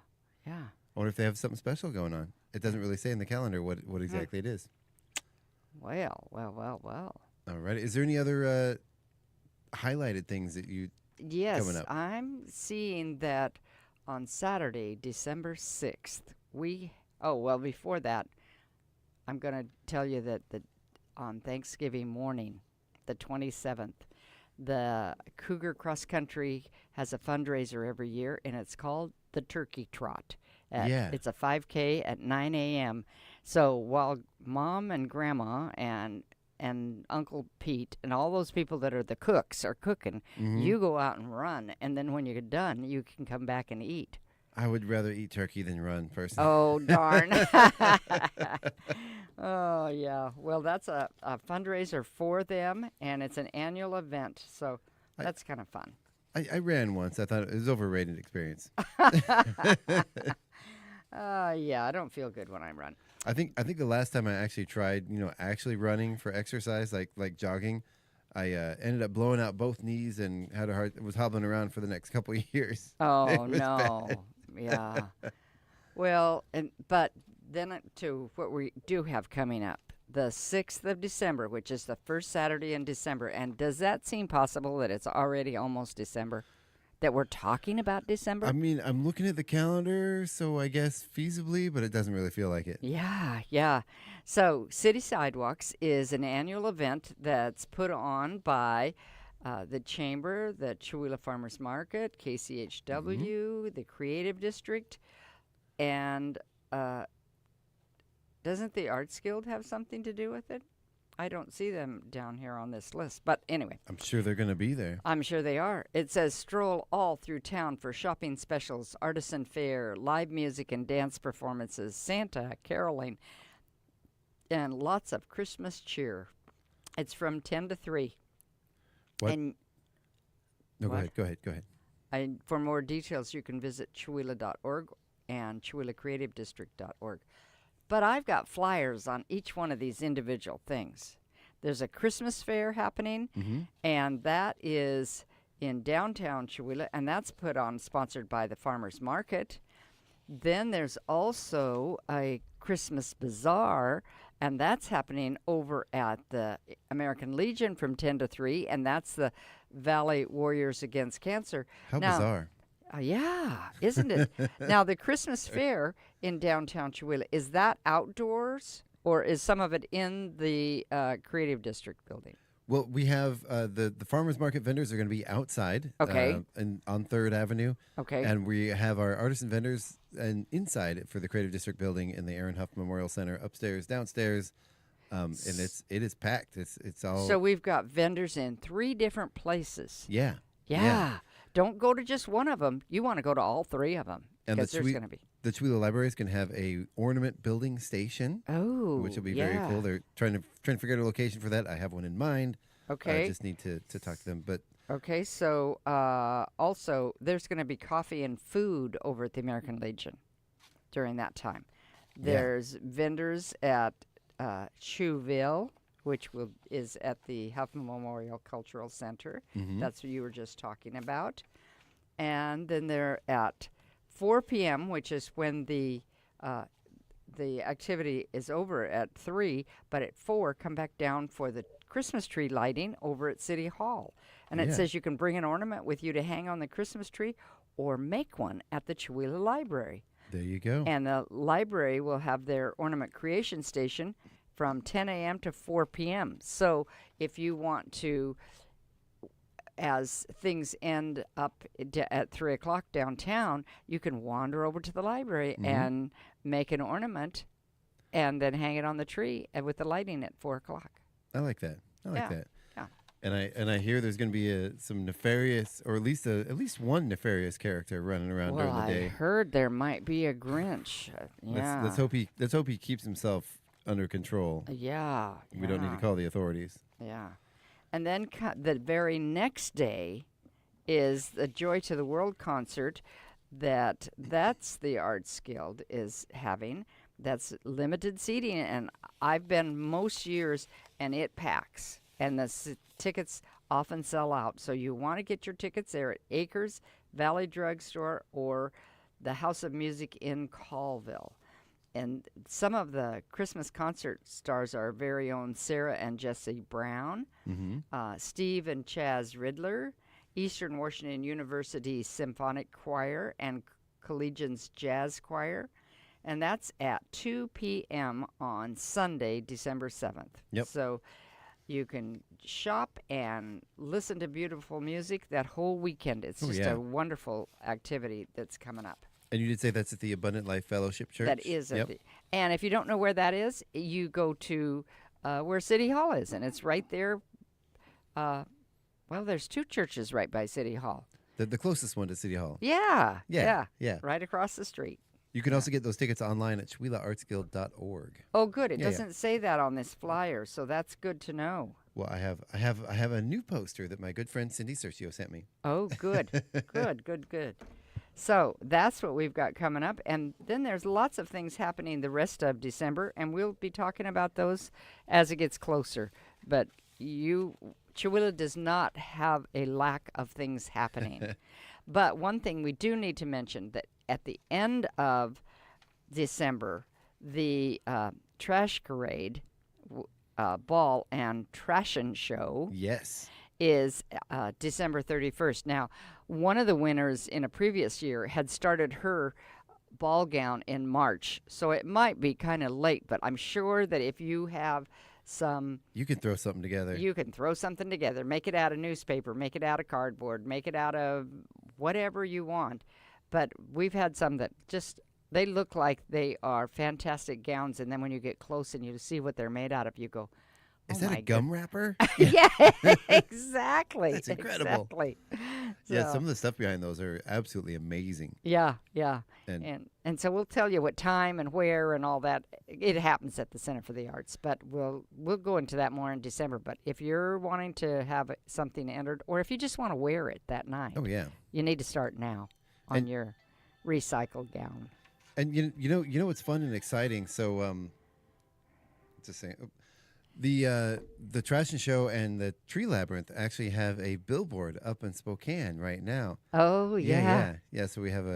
Yeah. I wonder if they have something special going on. It doesn't really say in the calendar what exactly it is. Well. All right. Is there any other... highlighted things that you coming up? I'm seeing that on Saturday, December 6th, before that, I'm going to tell you that on Thanksgiving morning, the 27th, the Cougar Cross Country has a fundraiser every year, and it's called the Turkey Trot. It's a 5K at 9 a.m. So while Mom and Grandma and Uncle Pete and all those people that are the cooks are cooking, you go out and run, and then when you're done, you can come back and eat. I would rather eat turkey than run, personally. Oh, darn. Oh, yeah. Well, that's a fundraiser for them, and it's an annual event, so that's kind of fun. I ran once. I thought it was an overrated experience. Yeah, I don't feel good when I run. I think the last time I actually tried, actually running for exercise, like jogging, I ended up blowing out both knees and was hobbling around for the next couple of years. Oh, no. Bad. Yeah. Well, but then to what we do have coming up the 6th of December, which is the first Saturday in December. And does that seem possible that it's already almost December? That we're talking about December? I mean, I'm looking at the calendar, so I guess feasibly, but it doesn't really feel like it. Yeah. So City Sidewalks is an annual event that's put on by the Chamber, the Chewelah Farmers Market, KCHW, the Creative District, and doesn't the Arts Guild have something to do with it? I don't see them down here on this list. But anyway. I'm sure they're going to be there. I'm sure they are. It says stroll all through town for shopping specials, artisan fair, live music and dance performances, Santa, caroling, and lots of Christmas cheer. It's from 10 to 3. What? And No, what? go ahead. For more details, you can visit chewelah.org and chewelahcreativedistrict.org. But I've got flyers on each one of these individual things. There's a Christmas fair happening, and that is in downtown Chewelah, and that's sponsored by the Farmers Market. Then there's also a Christmas bazaar, and that's happening over at the American Legion from 10 to 3, and that's the Valley Warriors Against Cancer. How bizarre. Yeah, isn't it? Now, the Christmas fair in downtown Chewelah, is that outdoors, or is some of it in the Creative District building? Well, we have the farmers market vendors are going to be outside, Okay. and on 3rd Avenue. Okay. And we have our artisan vendors and inside for the Creative District building in the Aaron Huff Memorial Center, upstairs, downstairs, and it is packed. It's all. So we've got vendors in 3 different places. Yeah. Don't go to just one of them. You want to go to all 3 of them because there's going to be. The Chewelah Library is going to have a ornament building station. Oh, which will be very cool. They're trying to figure out a location for that. I have one in mind. Okay. I just need to talk to them. But okay, so also there's going to be coffee and food over at the American Legion during that time. There's vendors at Chewville, which is at the Huffman Memorial Cultural Center. That's what you were just talking about. And then they're at 4 p.m., which is when the activity is over at 3, but at 4, come back down for the Christmas tree lighting over at City Hall. And it says you can bring an ornament with you to hang on the Christmas tree or make one at the Chewelah Library. There you go. And the library will have their ornament creation station from 10 a.m. to 4 p.m. So if you want to, as things end up at 3 o'clock downtown, you can wander over to the library and make an ornament and then hang it on the tree with the lighting at 4 o'clock. I like that. I like that. Yeah. And I hear there's going to be some nefarious, or at least one nefarious character running around during the day. I heard there might be a Grinch. Let's hope he keeps himself under control. Yeah. We don't need to call the authorities. Yeah. And then the very next day is the Joy to the World concert that's the Arts Guild is having. That's limited seating, and I've been most years, and it packs. And the tickets often sell out. So you want to get your tickets there at Acres, Valley Drugstore, or the House of Music in Colville. And some of the Christmas concert stars are our very own Sarah and Jesse Brown, Steve and Chaz Riddler, Eastern Washington University Symphonic Choir, and Collegians Jazz Choir. And that's at 2 p.m. on Sunday, December 7th. Yep. So you can shop and listen to beautiful music that whole weekend. It's just a wonderful activity that's coming up. And you did say that's at the Abundant Life Fellowship Church? That is. And if you don't know where that is, you go to where City Hall is, and it's right there. Well, there's 2 churches right by City Hall. The closest one to City Hall. Yeah. Yeah. Right across the street. You can also get those tickets online at ChewelahArtsGuild.org. Oh, good. It doesn't say that on this flyer, so that's good to know. Well, I have a new poster that my good friend Cindy Cercio sent me. Oh, good. Good. So that's what we've got coming up. And then there's lots of things happening the rest of December, and we'll be talking about those as it gets closer. But Chewelah does not have a lack of things happening. But one thing we do need to mention, that at the end of December, the trash parade Ball and Trashin' Show Yes. is December 31st. Now, one of the winners in a previous year had started her ball gown in March, so it might be kind of late, but I'm sure that if you have You can throw something together. you can throw something together, make it out of newspaper, make it out of cardboard, make it out of whatever you want. But we've had some that just, they look like they are fantastic gowns, and then when you get close and you see what they're made out of, you go, Is oh that my a gum wrapper? yeah, exactly. That's incredible. Exactly. Yeah, So, some of the stuff behind those are absolutely amazing. yeah. And And so we'll tell you what time and where and all that. It happens at the Center for the Arts, but we'll go into that more in December. But if you're wanting to have something entered, or if you just want to wear it that night, oh yeah. you need to start now on And- your recycled gown. And you know what's fun and exciting. So just saying, the Trash and Show and the Tree Labyrinth actually have a billboard up in Spokane right now. Oh Yeah. So we have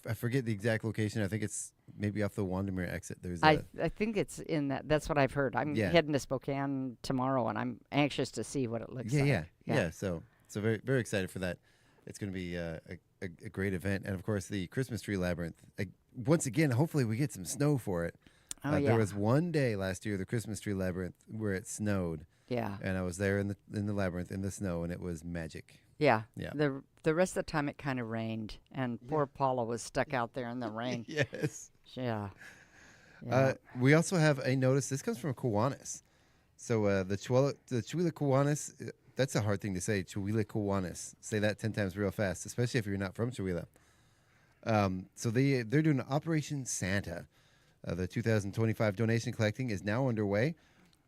I forget the exact location. I think it's maybe off the Wandermere exit. There's I think it's in that. That's what I've heard. I'm Yeah. heading to Spokane tomorrow, and I'm anxious to see what it looks like. yeah. So very very excited for that. It's going to be a great event, and of course the Christmas Tree Labyrinth. Once again, hopefully we get some snow for it. Oh, yeah. There was one day last year, the Christmas Tree Labyrinth, where it snowed, Yeah. and I was there in the labyrinth in the snow, and it was magic. Yeah. Yeah. The rest of the time it kind of rained, and poor Paula was stuck out there in the rain. Yes. Yeah. We also have a notice. This comes from Kiwanis. So the Chihuahua Kiwanis, that's a hard thing to say. Chihuahua Kiwanis. Say that 10 times real fast, especially if you're not from Chihuahua. So they're doing Operation Santa. The 2025 donation collecting is now underway.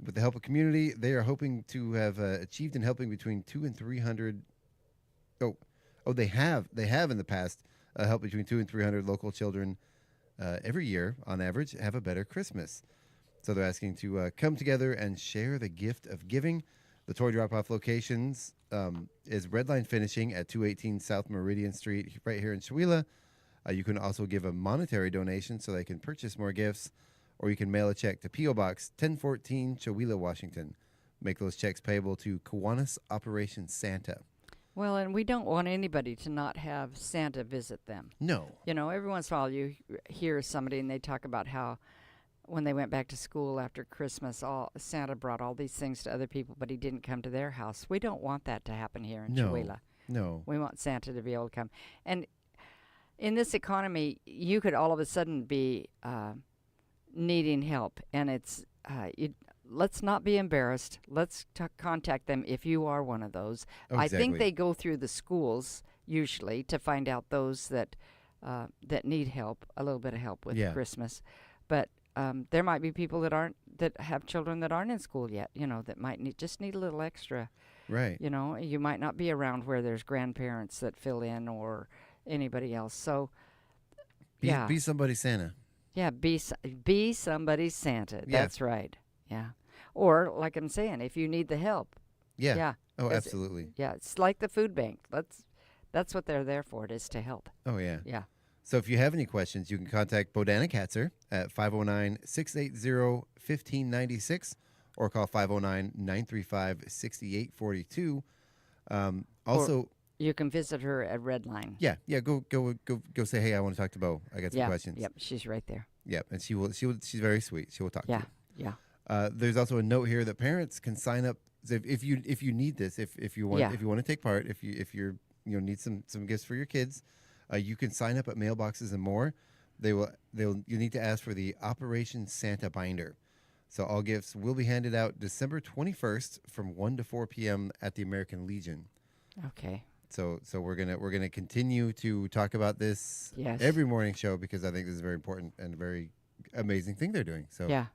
With the help of community, they are hoping to have achieved in helping between 200 and 300. They have in the past helped between 200 and 300 local children every year, on average, have a better Christmas. So they're asking to come together and share the gift of giving. The toy drop-off locations is Redline Finishing at 218 South Meridian Street, right here in Chihuahua. You can also give a monetary donation so they can purchase more gifts, or you can mail a check to P.O. Box 1014, Chihuahua, Washington. Make those checks payable to Kiwanis Operation Santa. Well, and we don't want anybody to not have Santa visit them. No. You know, every once in a while you hear somebody and they talk about how when they went back to school after Christmas, Santa brought all these things to other people, but he didn't come to their house. We don't want that to happen here in Chihuahua. No. We want Santa to be able to come. And in this economy, you could all of a sudden be needing help, and it's let's not be embarrassed. Let's contact them if you are one of those. Oh, I think exactly. they go through the schools usually to find out those that need help, a little bit of help with Christmas. But there might be people that have children that aren't in school yet. You know, that might just need a little extra. Right. You know, you might not be around where there's grandparents that fill in or anybody else. So, Be somebody's Santa. Yeah, be somebody's Santa. Yeah. That's right. Yeah. Or, like I'm saying, if you need the help. Yeah. Yeah. Oh, absolutely. It's like the food bank. That's what they're there for, is to help. Oh, yeah. Yeah. So if you have any questions, you can contact Bodana Katzer at 509-680-1596 or call 509-935-6842. Also, you can visit her at Redline. Yeah. Go say, hey, I want to talk to Bo. I got some questions. Yep, she's right there. Yep, and she will. She's very sweet. She will talk to you. Yeah. There's also a note here that parents can sign up if you need this. If you want to take part. If you're need some gifts for your kids, you can sign up at mailboxes and more. You need to ask for the Operation Santa binder. So all gifts will be handed out December 21st from 1 to 4 p.m. at the American Legion. Okay. So we're gonna continue to talk about this every morning show, because I think this is very important and a very amazing thing they're doing. So yeah.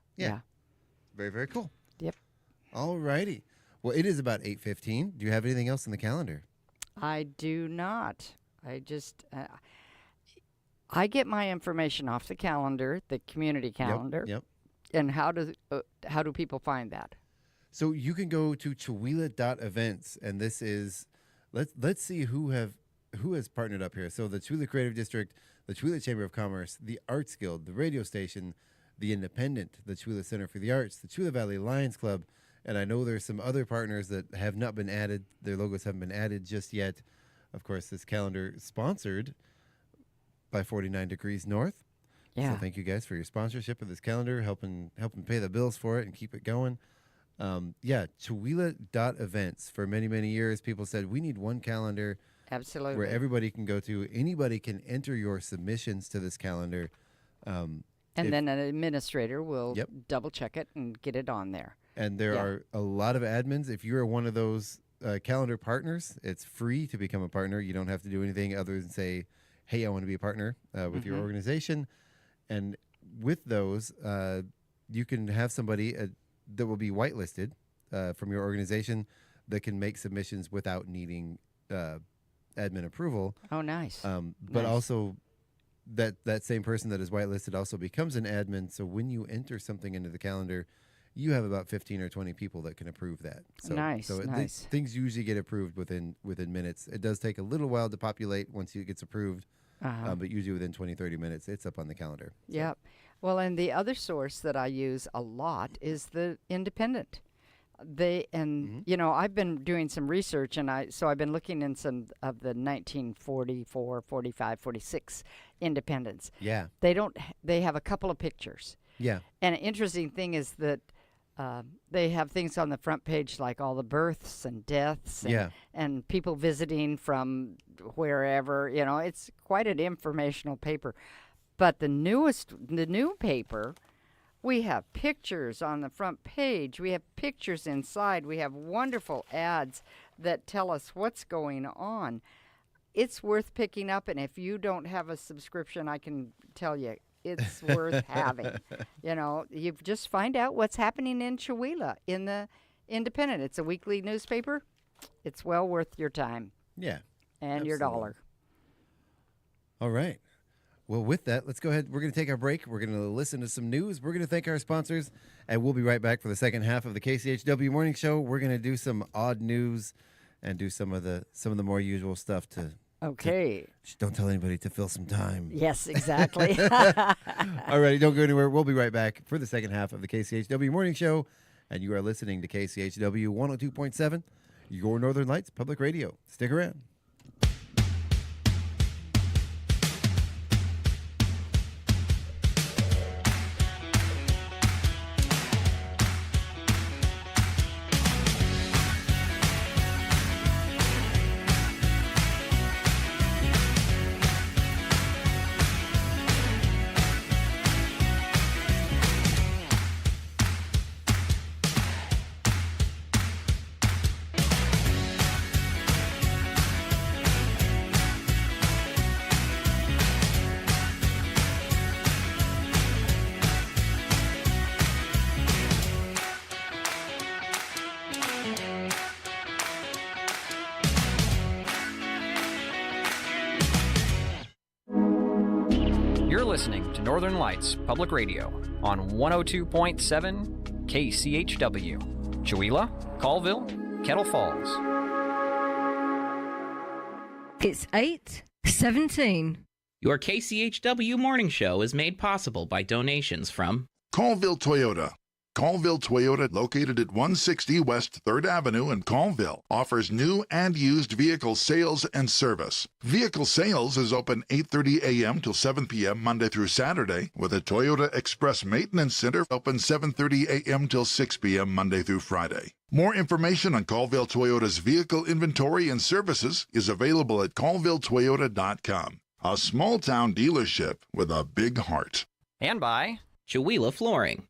Very, very cool. Yep. All righty. Well, it is about 8:15. Do you have anything else in the calendar? I do not. I just I get my information off the calendar, the community calendar. Yep. And how do people find that? So you can go to Chihuahua.events, and this is let's see who has partnered up here. So the Chihuahua Creative District, the Chihuahua Chamber of Commerce, the Arts Guild, the radio station, the Independent, the Chula Center for the Arts, the Chula Valley Lions Club, and I know there's some other partners that have not been added. Their logos haven't been added just yet. Of course, this calendar is sponsored by 49 Degrees North. Yeah. So thank you guys for your sponsorship of this calendar, helping pay the bills for it and keep it going. Chihuila.events. For many, many years, people said we need one calendar. Absolutely. Where everybody can go to. Anybody can enter your submissions to this calendar. And then an administrator will double check it and get it on there. And there are a lot of admins. If you're one of those calendar partners, it's free to become a partner. You don't have to do anything other than say, hey, I want to be a partner with your organization. And with those, you can have somebody that will be whitelisted from your organization that can make submissions without needing admin approval. Oh, nice. But also that same person that is whitelisted also becomes an admin. So when you enter something into the calendar, you have about 15 or 20 people that can approve that. So, nice. Things usually get approved within minutes. It does take a little while to populate once it gets approved, but usually within 20, 30 minutes, it's up on the calendar. Yep. Well, and the other source that I use a lot is the Independent. I've been doing some research, and I've been looking in some of the 1944, 45, 46 independents. Yeah. They have a couple of pictures. Yeah. And an interesting thing is that they have things on the front page like all the births and deaths and people visiting from wherever. It's quite an informational paper. But the new paper, we have pictures on the front page. We have pictures inside. We have wonderful ads that tell us what's going on. It's worth picking up, and if you don't have a subscription, I can tell you it's worth having. You just find out what's happening in Chihuila in the Independent. It's a weekly newspaper. It's well worth your time. Yeah. And your dollar. All right. Well, with that, let's go ahead. We're going to take our break. We're going to listen to some news. We're going to thank our sponsors, and we'll be right back for the second half of the KCHW Morning Show. We're going to do some odd news and do some of the more usual stuff to. Okay. Don't tell anybody to fill some time. Yes, exactly. All righty, don't go anywhere. We'll be right back for the second half of the KCHW Morning Show, and you are listening to KCHW 102.7, your Northern Lights Public Radio. Stick around. Listening to Northern Lights Public Radio on 102.7 KCHW, Chihuila, Colville, Kettle Falls. It's 8:17. Your KCHW morning show is made possible by donations from Colville Toyota. Colville Toyota, located at 160 West 3rd Avenue in Colville, offers new and used vehicle sales and service. Vehicle sales is open 8:30 a.m. till 7 p.m. Monday through Saturday, with a Toyota Express Maintenance Center open 7:30 a.m. till 6 p.m. Monday through Friday. More information on Colville Toyota's vehicle inventory and services is available at colvilletoyota.com. A small-town dealership with a big heart. And by Chihuila Flooring.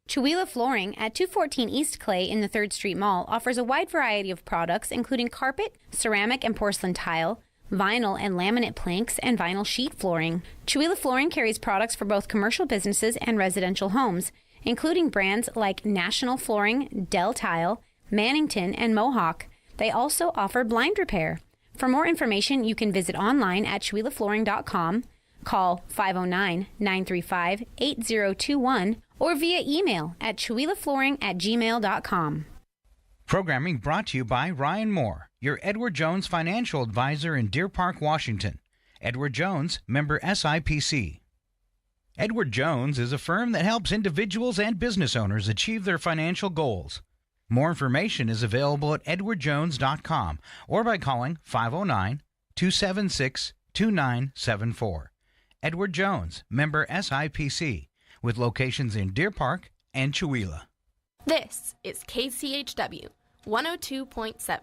Chihuila Flooring at 214 East Clay in the 3rd Street Mall offers a wide variety of products including carpet, ceramic and porcelain tile, vinyl and laminate planks, and vinyl sheet flooring. Chihuila Flooring carries products for both commercial businesses and residential homes, including brands like National Flooring, Del Tile, Mannington, and Mohawk. They also offer blind repair. For more information, you can visit online at chihuilaflooring.com, call 509-935-8021, or via email at chihuilaflooring@gmail.com. Programming brought to you by Ryan Moore, your Edward Jones financial advisor in Deer Park, Washington. Edward Jones, member SIPC. Edward Jones is a firm that helps individuals and business owners achieve their financial goals. More information is available at edwardjones.com or by calling 509-276-2974. Edward Jones, member SIPC, with locations in Deer Park and Chewelah. This is KCHW 102.7.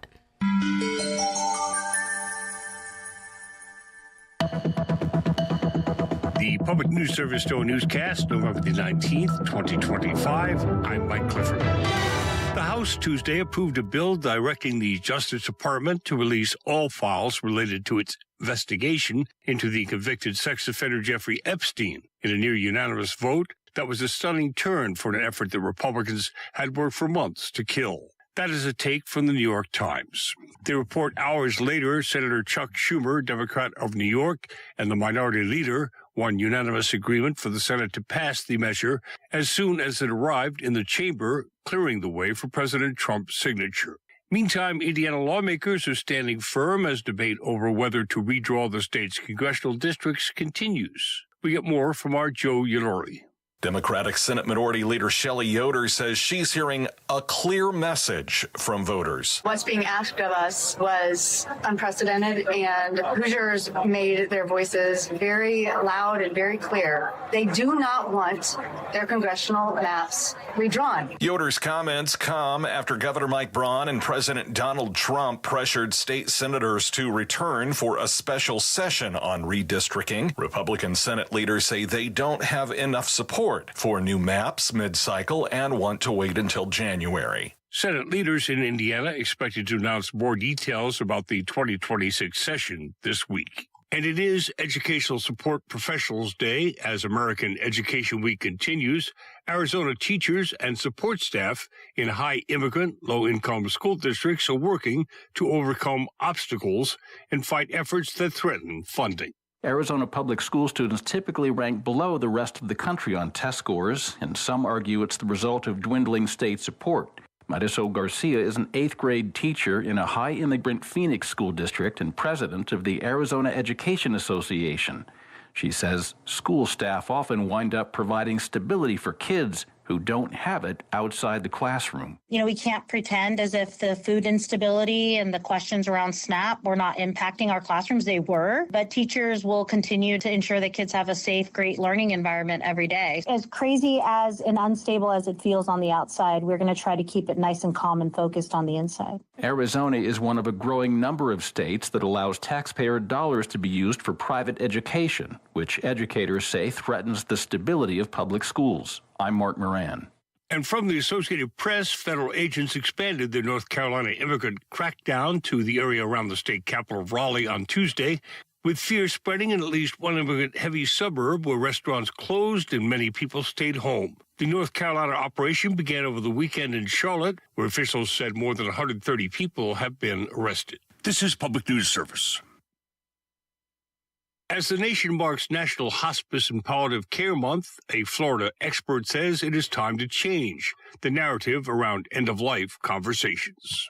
The Public News Service Show newscast, November the 19th, 2025. I'm Mike Clifford. The House Tuesday approved a bill directing the Justice Department to release all files related to its investigation into the convicted sex offender Jeffrey Epstein in a near unanimous vote that was a stunning turn for an effort that Republicans had worked for months to kill. That is a take from the New York Times. They report hours later, Senator Chuck Schumer, Democrat of New York, and the minority leader won unanimous agreement for the Senate to pass the measure as soon as it arrived in the chamber, clearing the way for President Trump's signature. Meantime, Indiana lawmakers are standing firm as debate over whether to redraw the state's congressional districts continues. We get more from our Joe Yanori. Democratic Senate Minority Leader Shelley Yoder says she's hearing a clear message from voters. What's being asked of us was unprecedented, and Hoosiers made their voices very loud and very clear. They do not want their congressional maps redrawn. Yoder's comments come after Governor Mike Braun and President Donald Trump pressured state senators to return for a special session on redistricting. Republican Senate leaders say they don't have enough support for new maps mid-cycle and want to wait until January. Senate leaders in Indiana expected to announce more details about the 2026 session this week. And it is Educational Support Professionals Day as American Education Week continues. Arizona teachers and support staff in high immigrant, low-income school districts are working to overcome obstacles and fight efforts that threaten funding. Arizona public school students typically rank below the rest of the country on test scores, and some argue it's the result of dwindling state support. Marisol Garcia is an 8th grade teacher in a high-immigrant Phoenix school district and president of the Arizona Education Association. She says school staff often wind up providing stability for kids who don't have it outside the classroom. You know, we can't pretend as if the food instability and the questions around SNAP were not impacting our classrooms. They were, but teachers will continue to ensure that kids have a safe, great learning environment every day. As crazy as and unstable as it feels on the outside, we're going to try to keep it nice and calm and focused on the inside. Arizona is one of a growing number of states that allows taxpayer dollars to be used for private education, which educators say threatens the stability of public schools. I'm Mark Moran. And from the Associated Press, federal agents expanded their North Carolina immigrant crackdown to the area around the state capital of Raleigh on Tuesday, with fear spreading in at least one immigrant-heavy suburb where restaurants closed and many people stayed home. The North Carolina operation began over the weekend in Charlotte, where officials said more than 130 people have been arrested. This is Public News Service. As the nation marks National Hospice and Palliative Care Month, a Florida expert says it is time to change the narrative around end-of-life conversations.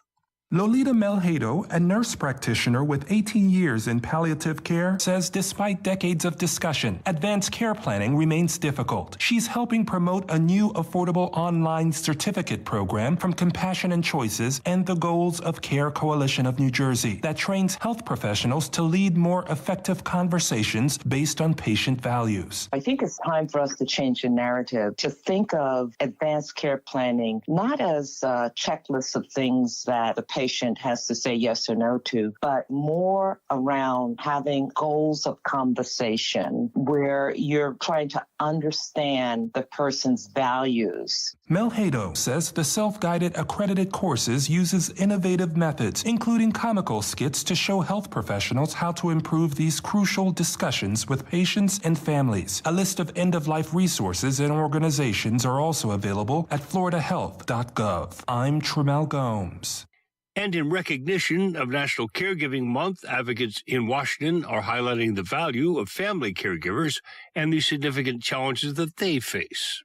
Lolita Melhado, a nurse practitioner with 18 years in palliative care, says despite decades of discussion, advanced care planning remains difficult. She's helping promote a new affordable online certificate program from Compassion and Choices and the Goals of Care Coalition of New Jersey that trains health professionals to lead more effective conversations based on patient values. I think it's time for us to change the narrative, to think of advanced care planning not as a checklist of things that the patient has to say yes or no to, but more around having goals of conversation where you're trying to understand the person's values. Melhado says the self-guided accredited courses uses innovative methods, including comical skits to show health professionals how to improve these crucial discussions with patients and families. A list of end-of-life resources and organizations are also available at floridahealth.gov. I'm Tremel Gomes. And in recognition of National Caregiving Month, advocates in Washington are highlighting the value of family caregivers and the significant challenges that they face.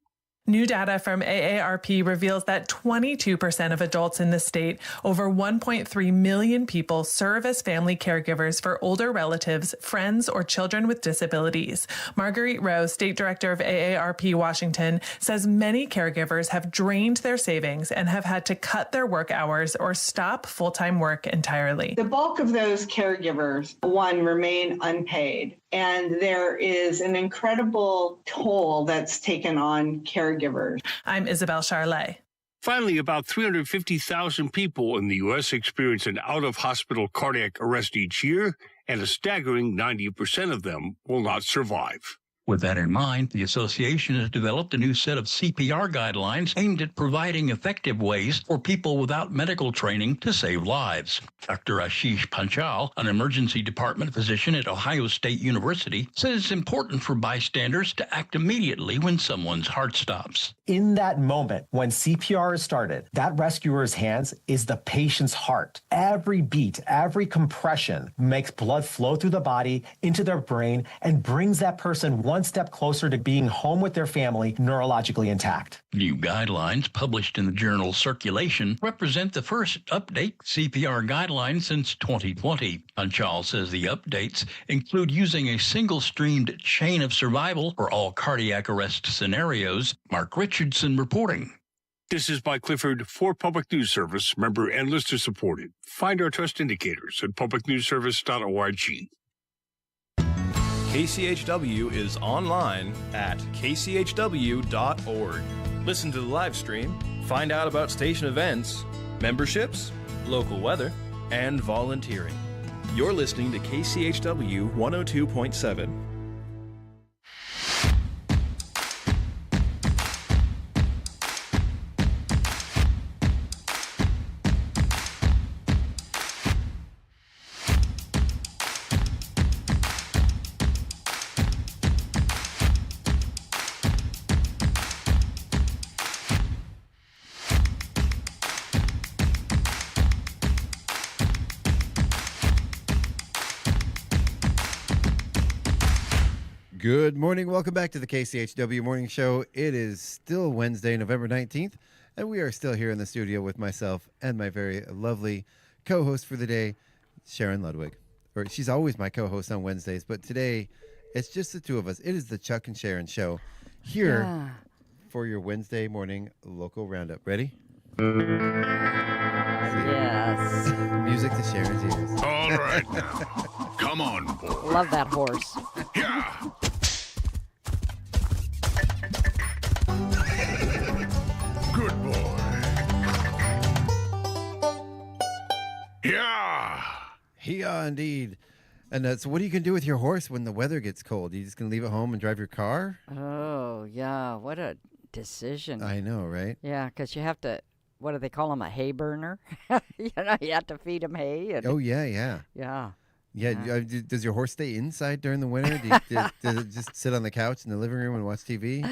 New data from AARP reveals that 22% of adults in the state, over 1.3 million people, serve as family caregivers for older relatives, friends, or children with disabilities. Marguerite Rowe, State Director of AARP Washington, says many caregivers have drained their savings and have had to cut their work hours or stop full-time work entirely. The bulk of those caregivers, one, remain unpaid. And there is an incredible toll that's taken on caregivers. I'm Isabel Charlet. Finally, about 350,000 people in the U.S. experience an out-of-hospital cardiac arrest each year, and a staggering 90% of them will not survive. With that in mind, the association has developed a new set of CPR guidelines aimed at providing effective ways for people without medical training to save lives. Dr. Ashish Panchal, an emergency department physician at Ohio State University, says it's important for bystanders to act immediately when someone's heart stops. In that moment, when CPR is started, that rescuer's hands is the patient's heart. Every beat, every compression makes blood flow through the body into their brain and brings that person one step closer to being home with their family, neurologically intact. New guidelines published in the journal Circulation represent the first update CPR guidelines since 2020. Panchal says the updates include using a single-streamed chain of survival for all cardiac arrest scenarios. Mark Richardson reporting. This is Mike Clifford for Public News Service, member and listener supported. Find our trust indicators at publicnewsservice.org. KCHW is online at kchw.org. Listen to the live stream, find out about station events, memberships, local weather, and volunteering. You're listening to KCHW 102.7. Good morning. Welcome back to the KCHW Morning Show. It is still Wednesday, November 19th, and we are still here in the studio with myself and my very lovely co-host for the day, Sharon Ludwig. Or she's always my co-host on Wednesdays, but today it's just the two of us. It is the Chuck and Sharon Show here for your Wednesday morning local roundup. Ready? Yes. Music to Sharon's ears. All right now. Come on, boy. Love that horse. Yeah. Good boy. Yeah. Yeah, indeed. And so what are you going to do with your horse when the weather gets cold? You just going to leave it home and drive your car? Oh, yeah. What a decision. I know, right? Yeah, because you have to, what do they call them, a hay burner? You have to feed them hay. And, oh, yeah, yeah. Yeah. Yeah. Does your horse stay inside during the winter? Does it just sit on the couch in the living room and watch TV?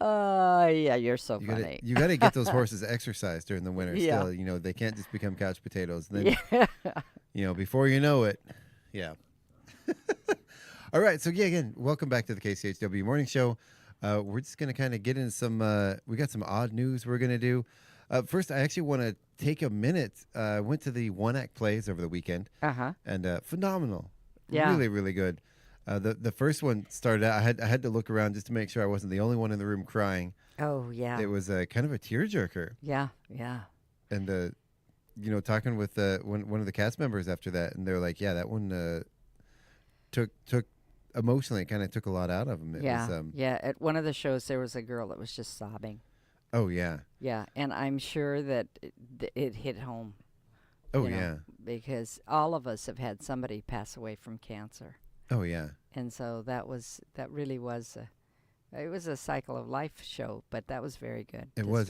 Yeah, you're so funny. You got to get those horses exercise during the winter. Yeah. Still, they can't just become couch potatoes. And then, before you know it, yeah. All right. So again, welcome back to the KCHW Morning Show. We're just going to kind of get into some. We got some odd news we're going to do. First, I actually want to take a minute. I went to the one-act plays over the weekend, and phenomenal. Yeah. Really, really good. The first one started out. I had to look around just to make sure I wasn't the only one in the room crying. Oh yeah. It was kind of a tearjerker. Yeah, yeah. And talking with one of the cast members after that, and they're like, "Yeah, that one took emotionally, kind of took a lot out of him." It was, yeah. At one of the shows, there was a girl that was just sobbing. Oh, yeah. Yeah, and I'm sure that it hit home. Oh, yeah. Because all of us have had somebody pass away from cancer. Oh, yeah. And so that really was it was a cycle of life show, but that was very good. It was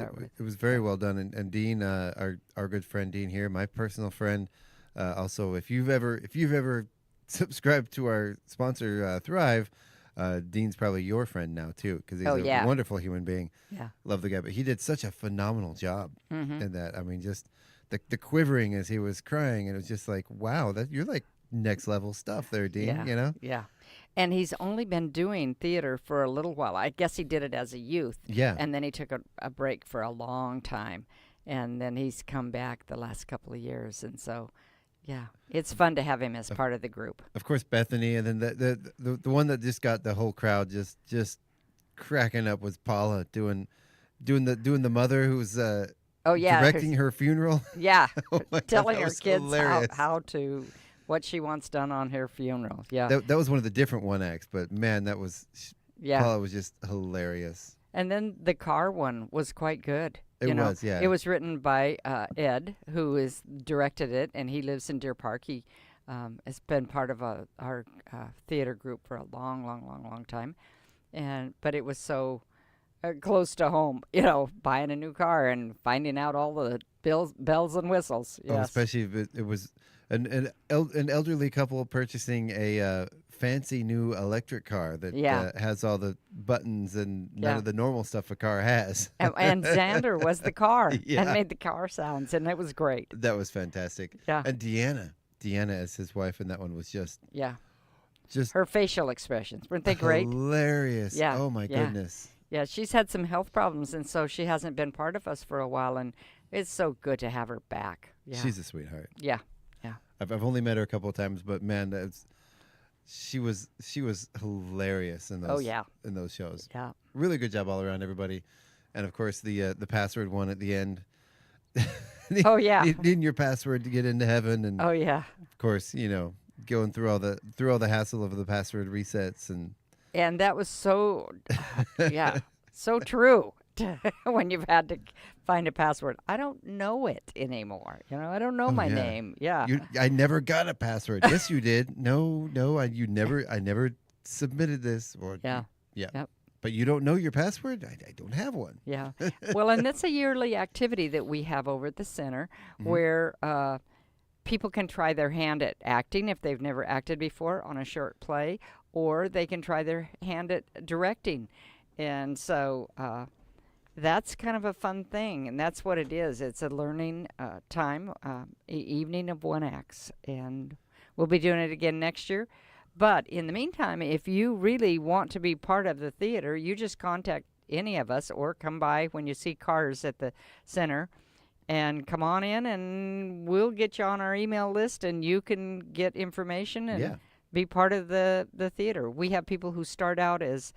very well done. And Dean, our good friend Dean here, my personal friend, also, if you've ever subscribed to our sponsor, Thrive, Dean's probably your friend now too, because he's a wonderful human being. Yeah, love the guy, but he did such a phenomenal job in that. I mean, just the quivering as he was crying, and it was just like, wow, that you're like next level stuff there, Dean. Yeah, you know? Yeah, And he's only been doing theater for a little while. I guess he did it as a youth. Yeah. And then he took a break for a long time. And then he's come back the last couple of years. And so, yeah, it's fun to have him as part of the group. Of course, Bethany, and then the one that just got the whole crowd just cracking up was Paula doing the mother who's directing her funeral. Yeah, Oh my God, telling that her was kids hilarious. what she wants done on her funeral. Yeah, That was one of the different one acts, but man, that was Paula was just hilarious. And then the car one was quite good. It was, yeah. It was written by Ed, who is directed it, and he lives in Deer Park. He has been part of our theater group for a long time, but it was so close to home, buying a new car and finding out all the bells and whistles. Yes. Oh, especially if it was an elderly couple purchasing a fancy new electric car that has all the buttons and none of the normal stuff a car has. And Xander was the car and made the car sounds, and it was great. That was fantastic. Yeah. And Deanna as his wife, and that one was just her facial expressions, weren't they great? Hilarious. Yeah. Oh my goodness. Yeah, she's had some health problems, and so she hasn't been part of us for a while, and it's so good to have her back. Yeah. She's a sweetheart. Yeah. I've only met her a couple of times, but man, she was hilarious in those in those shows. Yeah. Really good job all around, everybody. And of course the password one at the end. Oh yeah. Needing your password to get into heaven, and oh yeah. Of course, going through all the hassle of the password resets and that was so so true. When you've had to find a password, I don't know it anymore. I don't know my name. Yeah, I never got a password. Yes, you did. No, I never submitted this. Or yeah. Yep. But you don't know your password? I don't have one. Yeah. Well, and that's a yearly activity that we have over at the center where people can try their hand at acting if they've never acted before on a short play, or they can try their hand at directing. And so that's kind of a fun thing, and that's what it is. It's a learning time, evening of one acts, and we'll be doing it again next year. But in the meantime, if you really want to be part of the theater, you just contact any of us or come by when you see cars at the center and come on in, and we'll get you on our email list, and you can get information and be part of the theater. We have people who start out as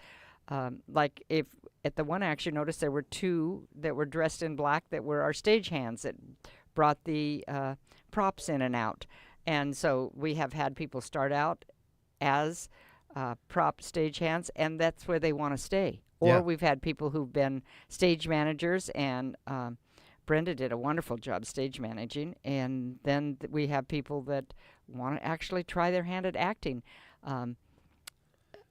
like if at the one act you notice there were two that were dressed in black that were our stagehands that brought the props in and out. And so we have had people start out as prop stagehands, and that's where they want to stay. Or we've had people who've been stage managers, and Brenda did a wonderful job stage managing. And then we have people that want to actually try their hand at acting.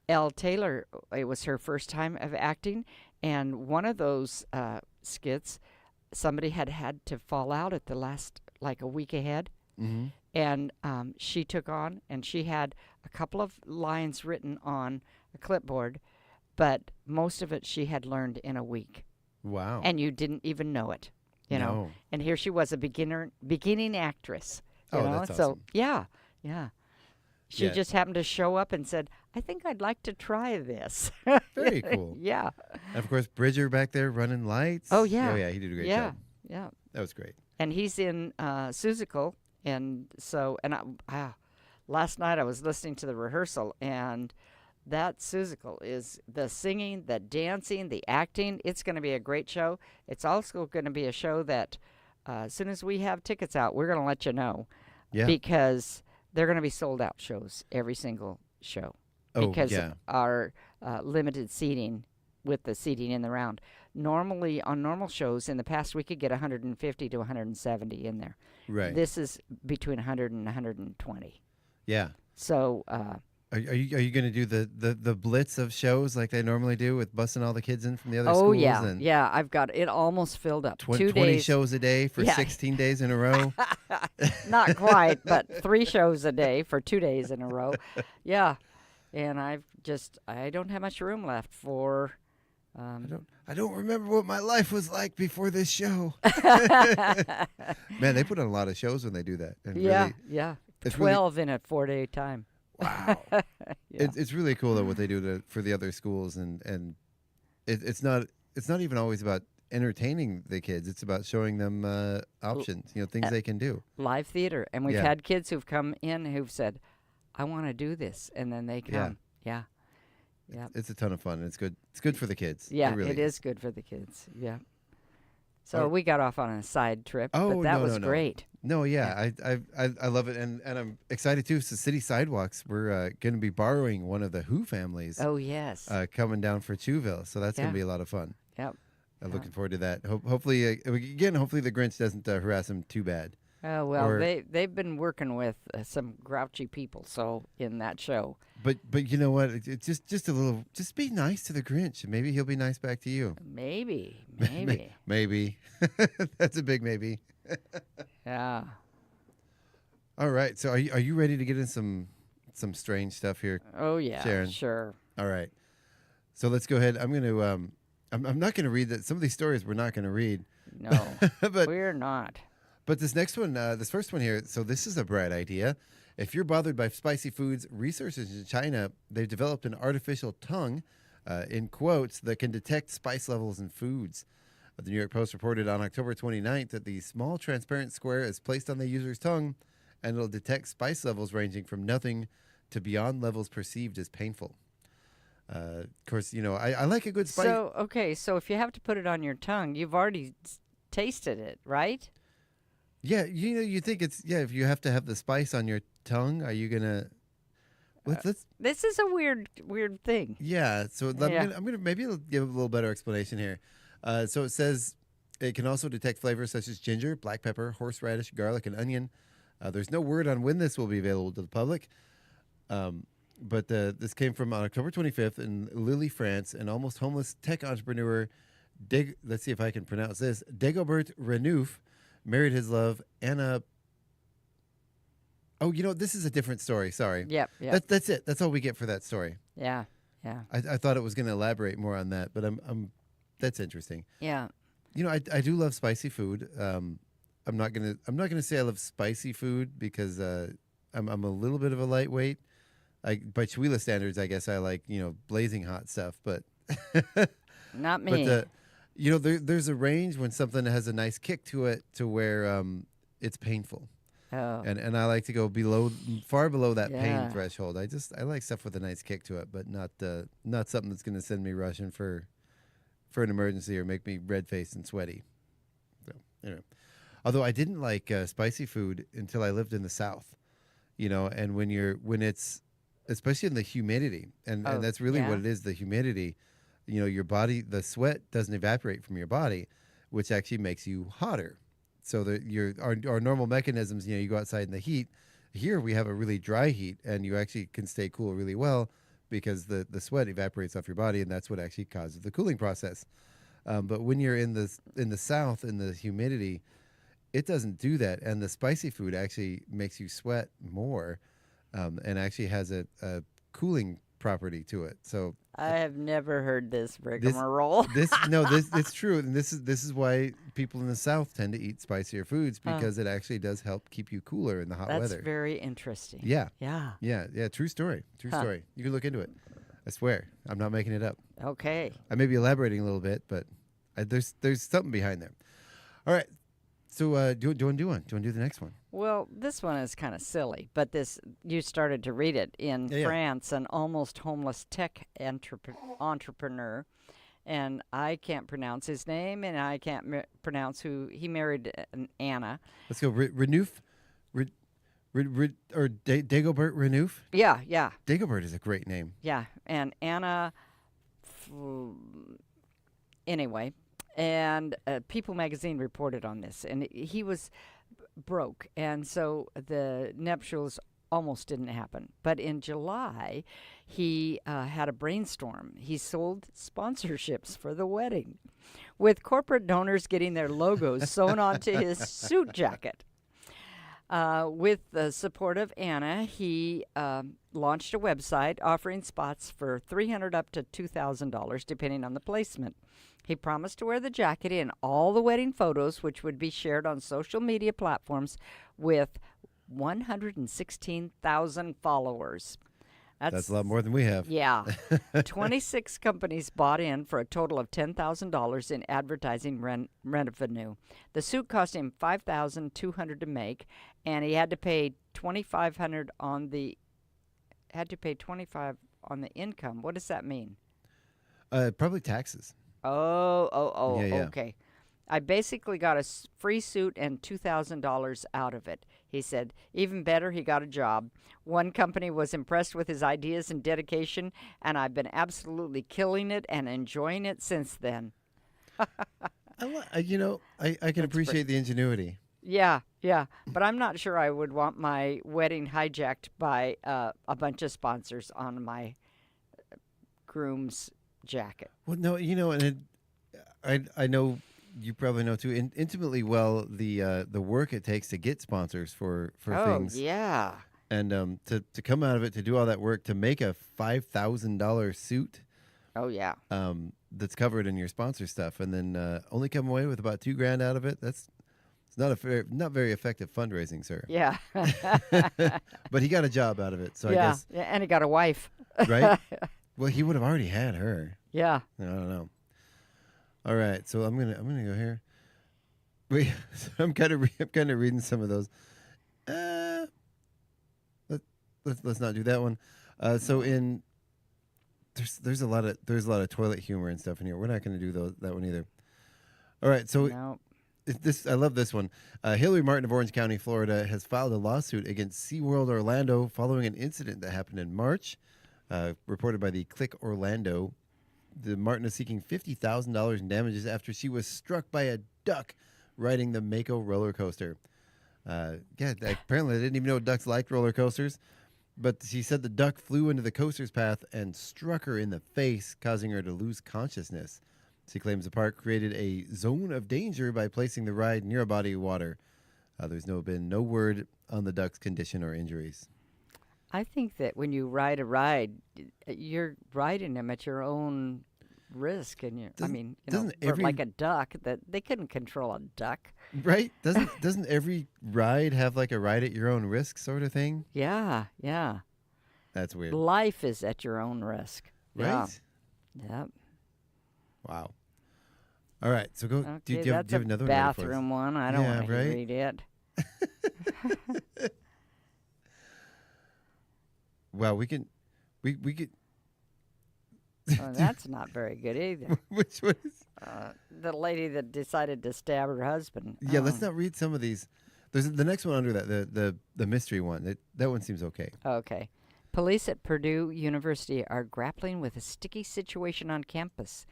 Elle Taylor, it was her first time of acting, and one of those skits, somebody had to fall out at the last, like a week ahead, and she took on, and she had a couple of lines written on a clipboard, but most of it she had learned in a week. Wow. And you didn't even know it, know. And here she was, a beginning actress. That's awesome. So, yeah. She just happened to show up and said, I think I'd like to try this. Very cool. Yeah. And of course, Bridger back there running lights. Oh, yeah. Oh, yeah, he did a great job. Yeah. That was great. And he's in Seussical. And so, last night I was listening to the rehearsal, and that Seussical is the singing, the dancing, the acting. It's going to be a great show. It's also going to be a show that as soon as we have tickets out, we're going to let you know. Yeah. Because they're going to be sold out shows, every single show. Because of our limited seating with the seating in the round. Normally, on normal shows, in the past, we could get 150 to 170 in there. Right. This is between 100 and 120. Yeah. So... Are you going to do the blitz of shows like they normally do with busing all the kids in from the other schools? Oh, yeah. Yeah, I've got it almost filled up. 20 days. shows a day for 16 days in a row? Not quite, but 3 shows a day for 2 days in a row. Yeah. And I don't have much room left for... I don't remember what my life was like before this show. Man, they put on a lot of shows when they do that. And yeah. 12 in a 4-day time. Wow. Yeah. It's really cool though what they do for the other schools, and it's not even always about entertaining the kids. It's about showing them options, things they can do. Live theater. And we've Yeah. had kids who've come in who've said, I want to do this. And then they come. Yeah. Yeah. It's a ton of fun. It's good. It's good for the kids. Yeah, it really it is good for the kids. Yeah. So Oh. we got off on a side trip, Oh, but that no, was no, no. great. No, yeah, I love it, and I'm excited too. So City Sidewalks, we're going to be borrowing one of the Who families. Oh, yes. Coming down for Chewville, so that's going Yeah. to be a lot of fun. Yep. Looking forward to that. Hopefully, hopefully the Grinch doesn't harass him too bad. Oh, well, Or- they've been working with some grouchy people, so in that show. But you know what? It's just a little. Just be nice to the Grinch, and maybe he'll be nice back to you. Maybe. Maybe. That's a big maybe. Yeah. All right. So are you ready to get in some strange stuff here? Oh, yeah, Sharon? sure. All right. So let's go ahead. I'm going to I'm not going to read that. Some of these stories we're not going to read. No. But we're not. But this next one, this first one here, so this is a bright idea. If you're bothered by spicy foods, researchers in China, they've developed an artificial tongue, in quotes, that can detect spice levels in foods. The New York Post reported on October 29th that the small transparent square is placed on the user's tongue, and it'll detect spice levels ranging from nothing to beyond levels perceived as painful. Of course, I like a good spice. So if you have to put it on your tongue, you've already tasted it, right? Yeah, you think if you have to have the spice on your tongue, are you gonna? Let's. This is a weird thing. Yeah, so I'm gonna maybe I'll give a little better explanation here. So it says it can also detect flavors such as ginger, black pepper, horseradish, garlic, and onion. There's no word on when this will be available to the public. But this came from on October 25th in Lille, France. An almost homeless tech entrepreneur, let's see if I can pronounce this, Dagobert Renouf, married his love, Anna. Oh, this is a different story. Sorry. Yep. That's it. That's all we get for that story. Yeah. I thought it was going to elaborate more on that, but that's interesting. Yeah. I do love spicy food. I'm not gonna say I love spicy food because I'm a little bit of a lightweight. By Chihuahua standards, I guess I like blazing hot stuff, but not me. But there's a range when something has a nice kick to it to where it's painful. Oh. And I like to go far below that pain Yeah. threshold. I like stuff with a nice kick to it, but not something that's going to send me rushing for an emergency or make me red faced and sweaty. So anyway, although I didn't like spicy food until I lived in the South, and when it's especially in the humidity, and that's really what it is, the humidity. Your body, the sweat doesn't evaporate from your body, which actually makes you hotter. So our normal mechanisms, you go outside in the heat. Here we have a really dry heat, and you actually can stay cool really well because the sweat evaporates off your body, and that's what actually causes the cooling process. But when you're in the South, in the humidity, it doesn't do that, and the spicy food actually makes you sweat more, and actually has a cooling property to it. So I have never heard this rigmarole. It's true, and this is why people in the South tend to eat spicier foods because it actually does help keep you cooler in the hot weather. That's very interesting. Yeah. Yeah. True story. Story. You can look into it. I swear, I'm not making it up. Okay. I may be elaborating a little bit, but there's something behind there. All right. So do you want to do one? Do you want to do the next one? Well, this one is kind of silly, but you started to read it in France. An almost homeless tech entrepreneur, and I can't pronounce his name, and I can't pronounce who he married. Anna. Let's go. Renouf, or Dagobert Renouf. Yeah. Dagobert is a great name. Yeah, and Anna. Anyway. And People magazine reported on this, and he was broke, and so the nuptials almost didn't happen. But in July, he had a brainstorm. He sold sponsorships for the wedding, with corporate donors getting their logos sewn onto his suit jacket. With the support of Anna, he launched a website offering spots for $300 up to $2,000, depending on the placement. He promised to wear the jacket in all the wedding photos, which would be shared on social media platforms with 116,000 followers. That's a lot more than we have. Yeah. 26 companies bought in for a total of $10,000 in advertising revenue. The suit cost him $5,200 to make, and he had to pay $2,500 on the $25 on the income. What does that mean? Probably taxes. Oh, Yeah. okay. I basically got a free suit and $2,000 out of it. He said, even better, he got a job. One company was impressed with his ideas and dedication, and I've been absolutely killing it and enjoying it since then. I can appreciate the ingenuity. Yeah, but I'm not sure I would want my wedding hijacked by a bunch of sponsors on my groom's jacket. Well, no, and I know you probably know too intimately well the work it takes to get sponsors for things. Oh, yeah. And to come out of it, to do all that work, to make a $5,000 suit. Oh, yeah. That's covered in your sponsor stuff, and then only come away with about $2,000 out of it. It's not very effective fundraising, sir. Yeah. But he got a job out of it, so I guess. Yeah, and he got a wife. Right? Well, he would have already had her. Yeah. I don't know. All right, so I'm gonna go here. Wait, I'm kind of reading some of those. Let's not do that one. So there's a lot of toilet humor and stuff in here. We're not going to do that one either. All right, so no. I love this one. Hillary Martin of Orange County, Florida, has filed a lawsuit against SeaWorld Orlando following an incident that happened in March, reported by the Click Orlando. The Martin is seeking $50,000 in damages after she was struck by a duck riding the Mako roller coaster. Apparently they didn't even know ducks liked roller coasters, but she said the duck flew into the coaster's path and struck her in the face, causing her to lose consciousness. She claims the park created a zone of danger by placing the ride near a body of water. There's been no word on the duck's condition or injuries. I think that when you ride a ride, you're riding them at your own risk, and like a duck, that they couldn't control a duck, right? Doesn't every ride have like a ride at your own risk sort of thing? Yeah. That's weird. Life is at your own risk, right? Yeah. Yep. Wow. All right, so go. Okay, do you have another bathroom one? I don't want to read it. Well, we could. Oh, that's not very good either. Which one is? The lady that decided to stab her husband. Yeah, let's not read some of these. There's the next one under that, the mystery one. That one seems okay. Okay. Police at Purdue University are grappling with a sticky situation on campus.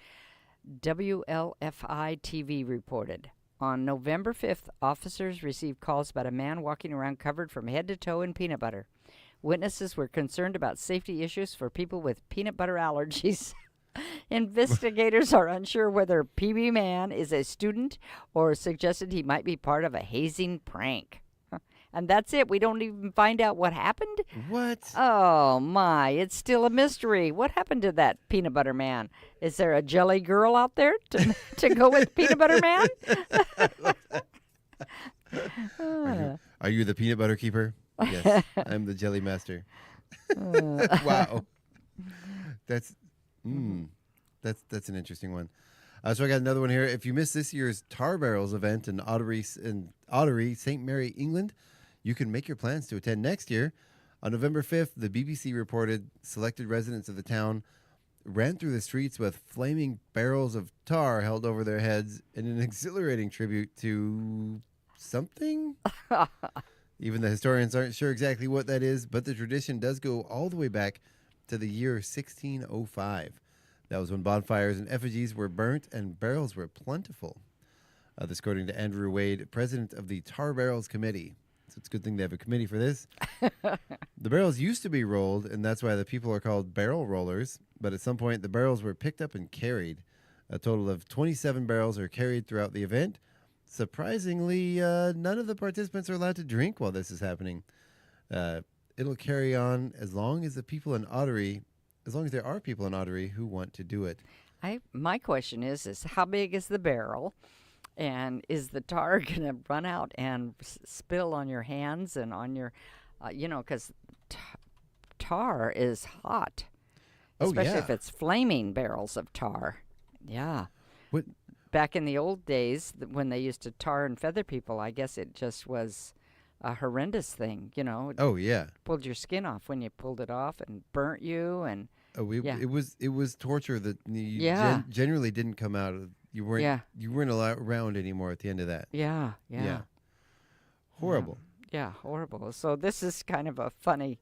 WLFI TV reported. On November 5th, officers received calls about a man walking around covered from head to toe in peanut butter. Witnesses were concerned about safety issues for people with peanut butter allergies. Investigators are unsure whether PB Man is a student or suggested he might be part of a hazing prank. And that's it. We don't even find out what happened? What? Oh, my. It's still a mystery. What happened to that peanut butter man? Is there a jelly girl out there to go with peanut butter man? Are you the peanut butter keeper? Yes, I'm the jelly master. Wow. That's an interesting one. So I got another one here. If you missed this year's Tar Barrels event in Ottery, St. Mary, England, you can make your plans to attend next year. On November 5th, the BBC reported selected residents of the town ran through the streets with flaming barrels of tar held over their heads in an exhilarating tribute to something. Even the historians aren't sure exactly what that is, but the tradition does go all the way back to the year 1605. That was when bonfires and effigies were burnt and barrels were plentiful. This according to Andrew Wade, president of the Tar Barrels Committee. So it's a good thing they have a committee for this. The barrels used to be rolled, and that's why the people are called barrel rollers. But at some point, the barrels were picked up and carried. A total of 27 barrels are carried throughout the event. Surprisingly, none of the participants are allowed to drink while this is happening. It'll carry on as long as there are people in Ottery who want to do it. My question is how big is the barrel? And is the tar going to run out and spill on your hands and on your, because tar is hot. Especially if it's flaming barrels of tar. Yeah. What? Back in the old days, when they used to tar and feather people, I guess it just was a horrendous thing, Oh, yeah. Pulled your skin off when you pulled it off and burnt you. And It was torture that you generally didn't come out of. You weren't around anymore at the end of that. Yeah. Horrible. Yeah, horrible. So this is kind of a funny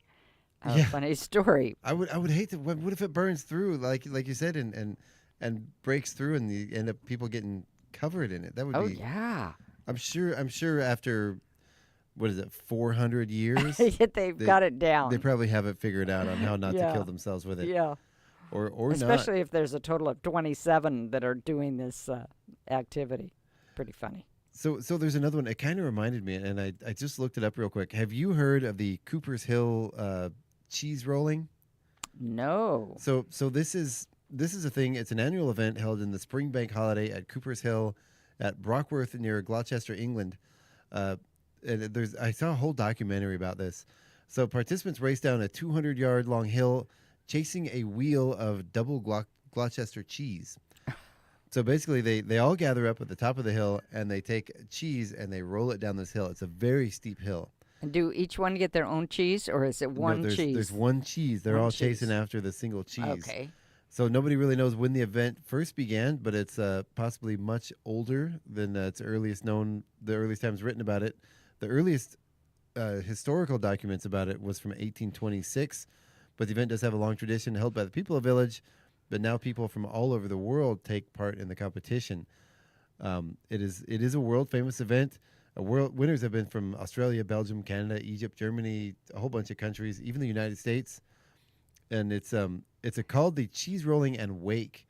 story. I would hate to. What if it burns through, like you said, and breaks through, and you end up people getting covered in it? That would be. Oh yeah. I'm sure after, what is it, 400 years? They've got it down. They probably have it figured out on how not to kill themselves with it. Yeah. Or especially not. if there's a total of 27 that are doing this activity. Pretty funny. So there's another one. It kind of reminded me, and I just looked it up real quick. Have you heard of the Cooper's Hill cheese rolling? No. So this is a thing. It's an annual event held in the Spring Bank holiday at Cooper's Hill at Brockworth near Gloucester, England. And I saw a whole documentary about this. So participants race down a 200-yard long hill chasing a wheel of double Gloucester cheese. So basically, they all gather up at the top of the hill, and they take cheese, and they roll it down this hill. It's a very steep hill. And do each one get their own cheese, or is it one cheese? There's one cheese. They're all chasing after the single cheese. Okay. So nobody really knows when the event first began, but it's possibly much older than its earliest known, the earliest times written about it. The earliest historical documents about it was from 1826, but the event does have a long tradition held by the people of the village. But now people from all over the world take part in the competition. It is a world famous event. Winners have been from Australia, Belgium, Canada, Egypt, Germany, a whole bunch of countries, even the United States. And it's called the Cheese Rolling and Wake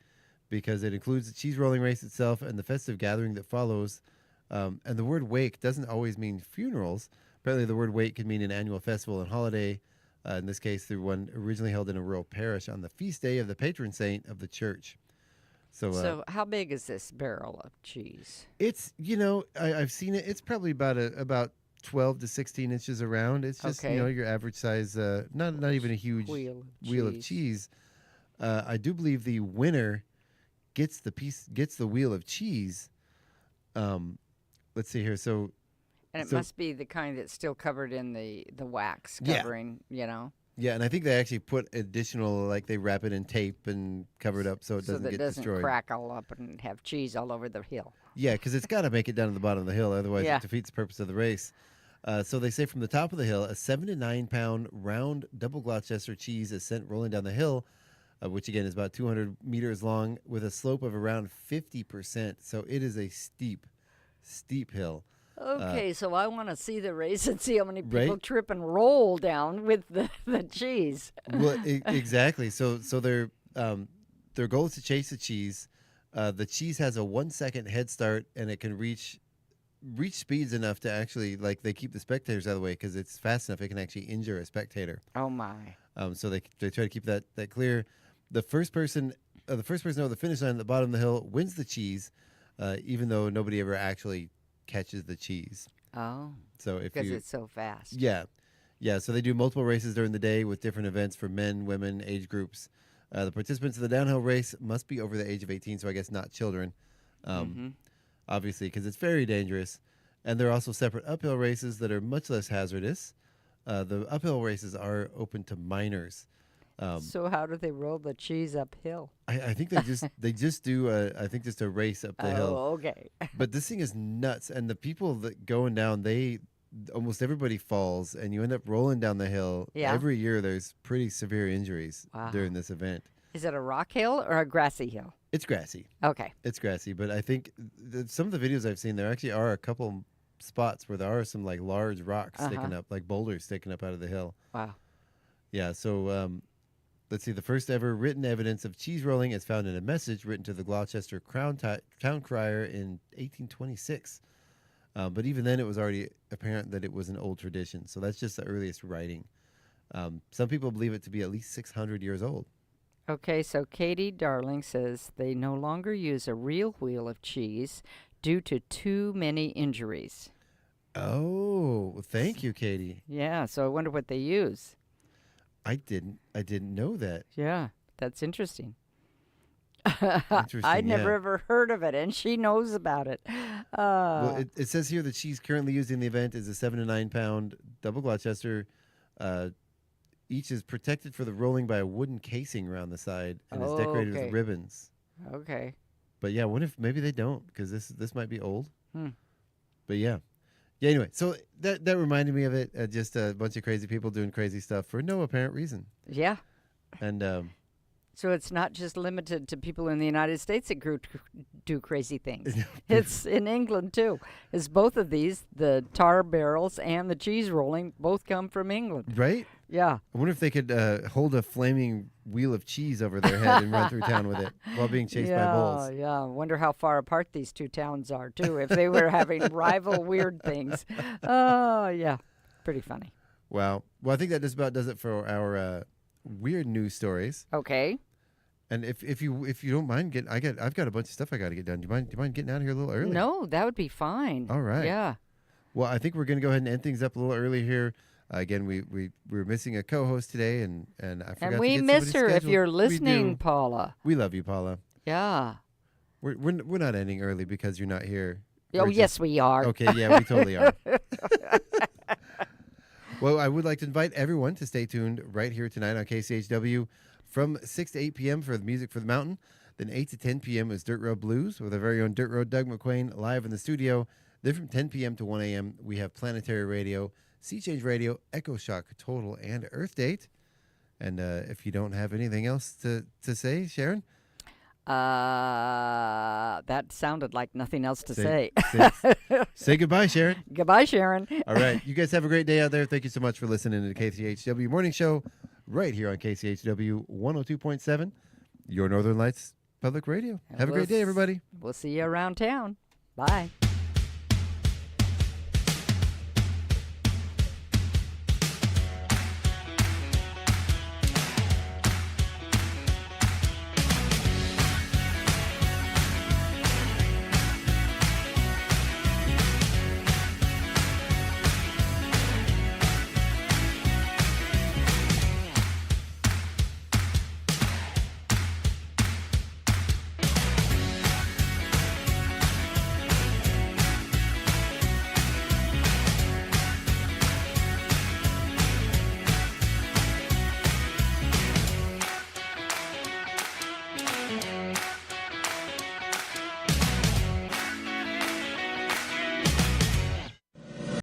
because it includes the cheese rolling race itself and the festive gathering that follows. And the word wake doesn't always mean funerals. Apparently, the word wake can mean an annual festival and holiday. In this case, through one originally held in a rural parish on the feast day of the patron saint of the church. So how big is this barrel of cheese? It's I've seen it. It's probably about 12 to 16 inches around. It's just your average size, not even a huge wheel of cheese. I do believe the winner gets the wheel of cheese. Let's see here. So. And it must be the kind that's still covered in the wax covering, Yeah, and I think they actually put additional, they wrap it in tape and cover it up so it doesn't get destroyed. So that doesn't crack all up and have cheese all over the hill. Yeah, because it's got to make it down to the bottom of the hill, otherwise it defeats the purpose of the race. So they say from the top of the hill, a 7 to 9 pound round double Gloucester cheese is sent rolling down the hill, which again is about 200 meters long with a slope of around 50%. So it is a steep hill. Okay, so I want to see the race and see how many people trip and roll down with the cheese. Well, exactly. So their goal is to chase the cheese. The cheese has a 1 second head start, and it can reach speeds enough to actually they keep the spectators out of the way because it's fast enough. It can actually injure a spectator. Oh my! So they try to keep that clear. The first person over the finish line at the bottom of the hill wins the cheese, even though nobody ever actually catches the cheese. Oh. So because it's so fast. Yeah. So they do multiple races during the day with different events for men, women, age groups. The participants in the downhill race must be over the age of 18, so I guess not children, obviously, because it's very dangerous. And there are also separate uphill races that are much less hazardous. The uphill races are open to minors. So how do they roll the cheese uphill? I think they just do just a race up the hill. Oh, okay. But this thing is nuts, and the people that going down, almost everybody falls, and you end up rolling down the hill. Yeah. Every year there's pretty severe injuries during this event. Is it a rock hill or a grassy hill? It's grassy. Okay. It's grassy, but I think some of the videos I've seen, there actually are a couple spots where there are some large rocks sticking up, boulders sticking up out of the hill. Wow. Yeah, so let's see. The first ever written evidence of cheese rolling is found in a message written to the Gloucester town crier in 1826. But even then, it was already apparent that it was an old tradition. So that's just the earliest writing. Some people believe it to be at least 600 years old. Okay, so Katie Darling says they no longer use a real wheel of cheese due to too many injuries. Oh, thank you, Katie. Yeah, so I wonder what they use. I didn't know that. Yeah, that's interesting. Interesting, I'd yeah. never ever heard of it, and she knows about it. Well, it says here that she's currently using the event is a 7 to 9 pound double Gloucester. Each is protected for the rolling by a wooden casing around the side and is decorated with ribbons. Okay. But yeah, what if maybe they don't, because this might be old. Hmm. But yeah. Anyway, so that reminded me of it. Just a bunch of crazy people doing crazy stuff for no apparent reason. Yeah. And so it's not just limited to people in the United States that do crazy things. It's in England, too. It's both of these, the tar barrels and the cheese rolling, both come from England. Right? Yeah. I wonder if they could hold a flaming wheel of cheese over their head and run through town with it while being chased by bulls. Yeah, I wonder how far apart these two towns are, too, if they were having rival weird things. Oh, yeah. Pretty funny. Wow. Well, I think that just about does it for our weird news stories. Okay. And if you don't mind I've got a bunch of stuff I got to get done. Do you mind getting out of here a little early? No, that would be fine. All right. Yeah. Well, I think we're going to go ahead and end things up a little early here. Again, we were missing a co-host today, and I forgot And to we get miss somebody her if scheduled. you're We listening, do. Paula. We love you, Paula. Yeah. We're not ending early because you're not here. Oh, yes, we are. Okay, yeah, we totally are. Well, I would like to invite everyone to stay tuned right here tonight on KCHW from 6 to 8 p.m. for the Music for the Mountain. Then 8 to 10 p.m. is Dirt Road Blues with our very own Dirt Road Doug McQuain live in the studio. Then from 10 p.m. to 1 a.m., we have Planetary Radio, Sea Change Radio, Echo Shock Total, and Earth Date. And if you don't have anything else to say, Sharon? That sounded like nothing else to say. Say goodbye, Sharon. Goodbye, Sharon. All right. You guys have a great day out there. Thank you so much for listening to the KCHW Morning Show right here on KCHW 102.7, your Northern Lights Public Radio. Have a great day, everybody. We'll see you around town. Bye.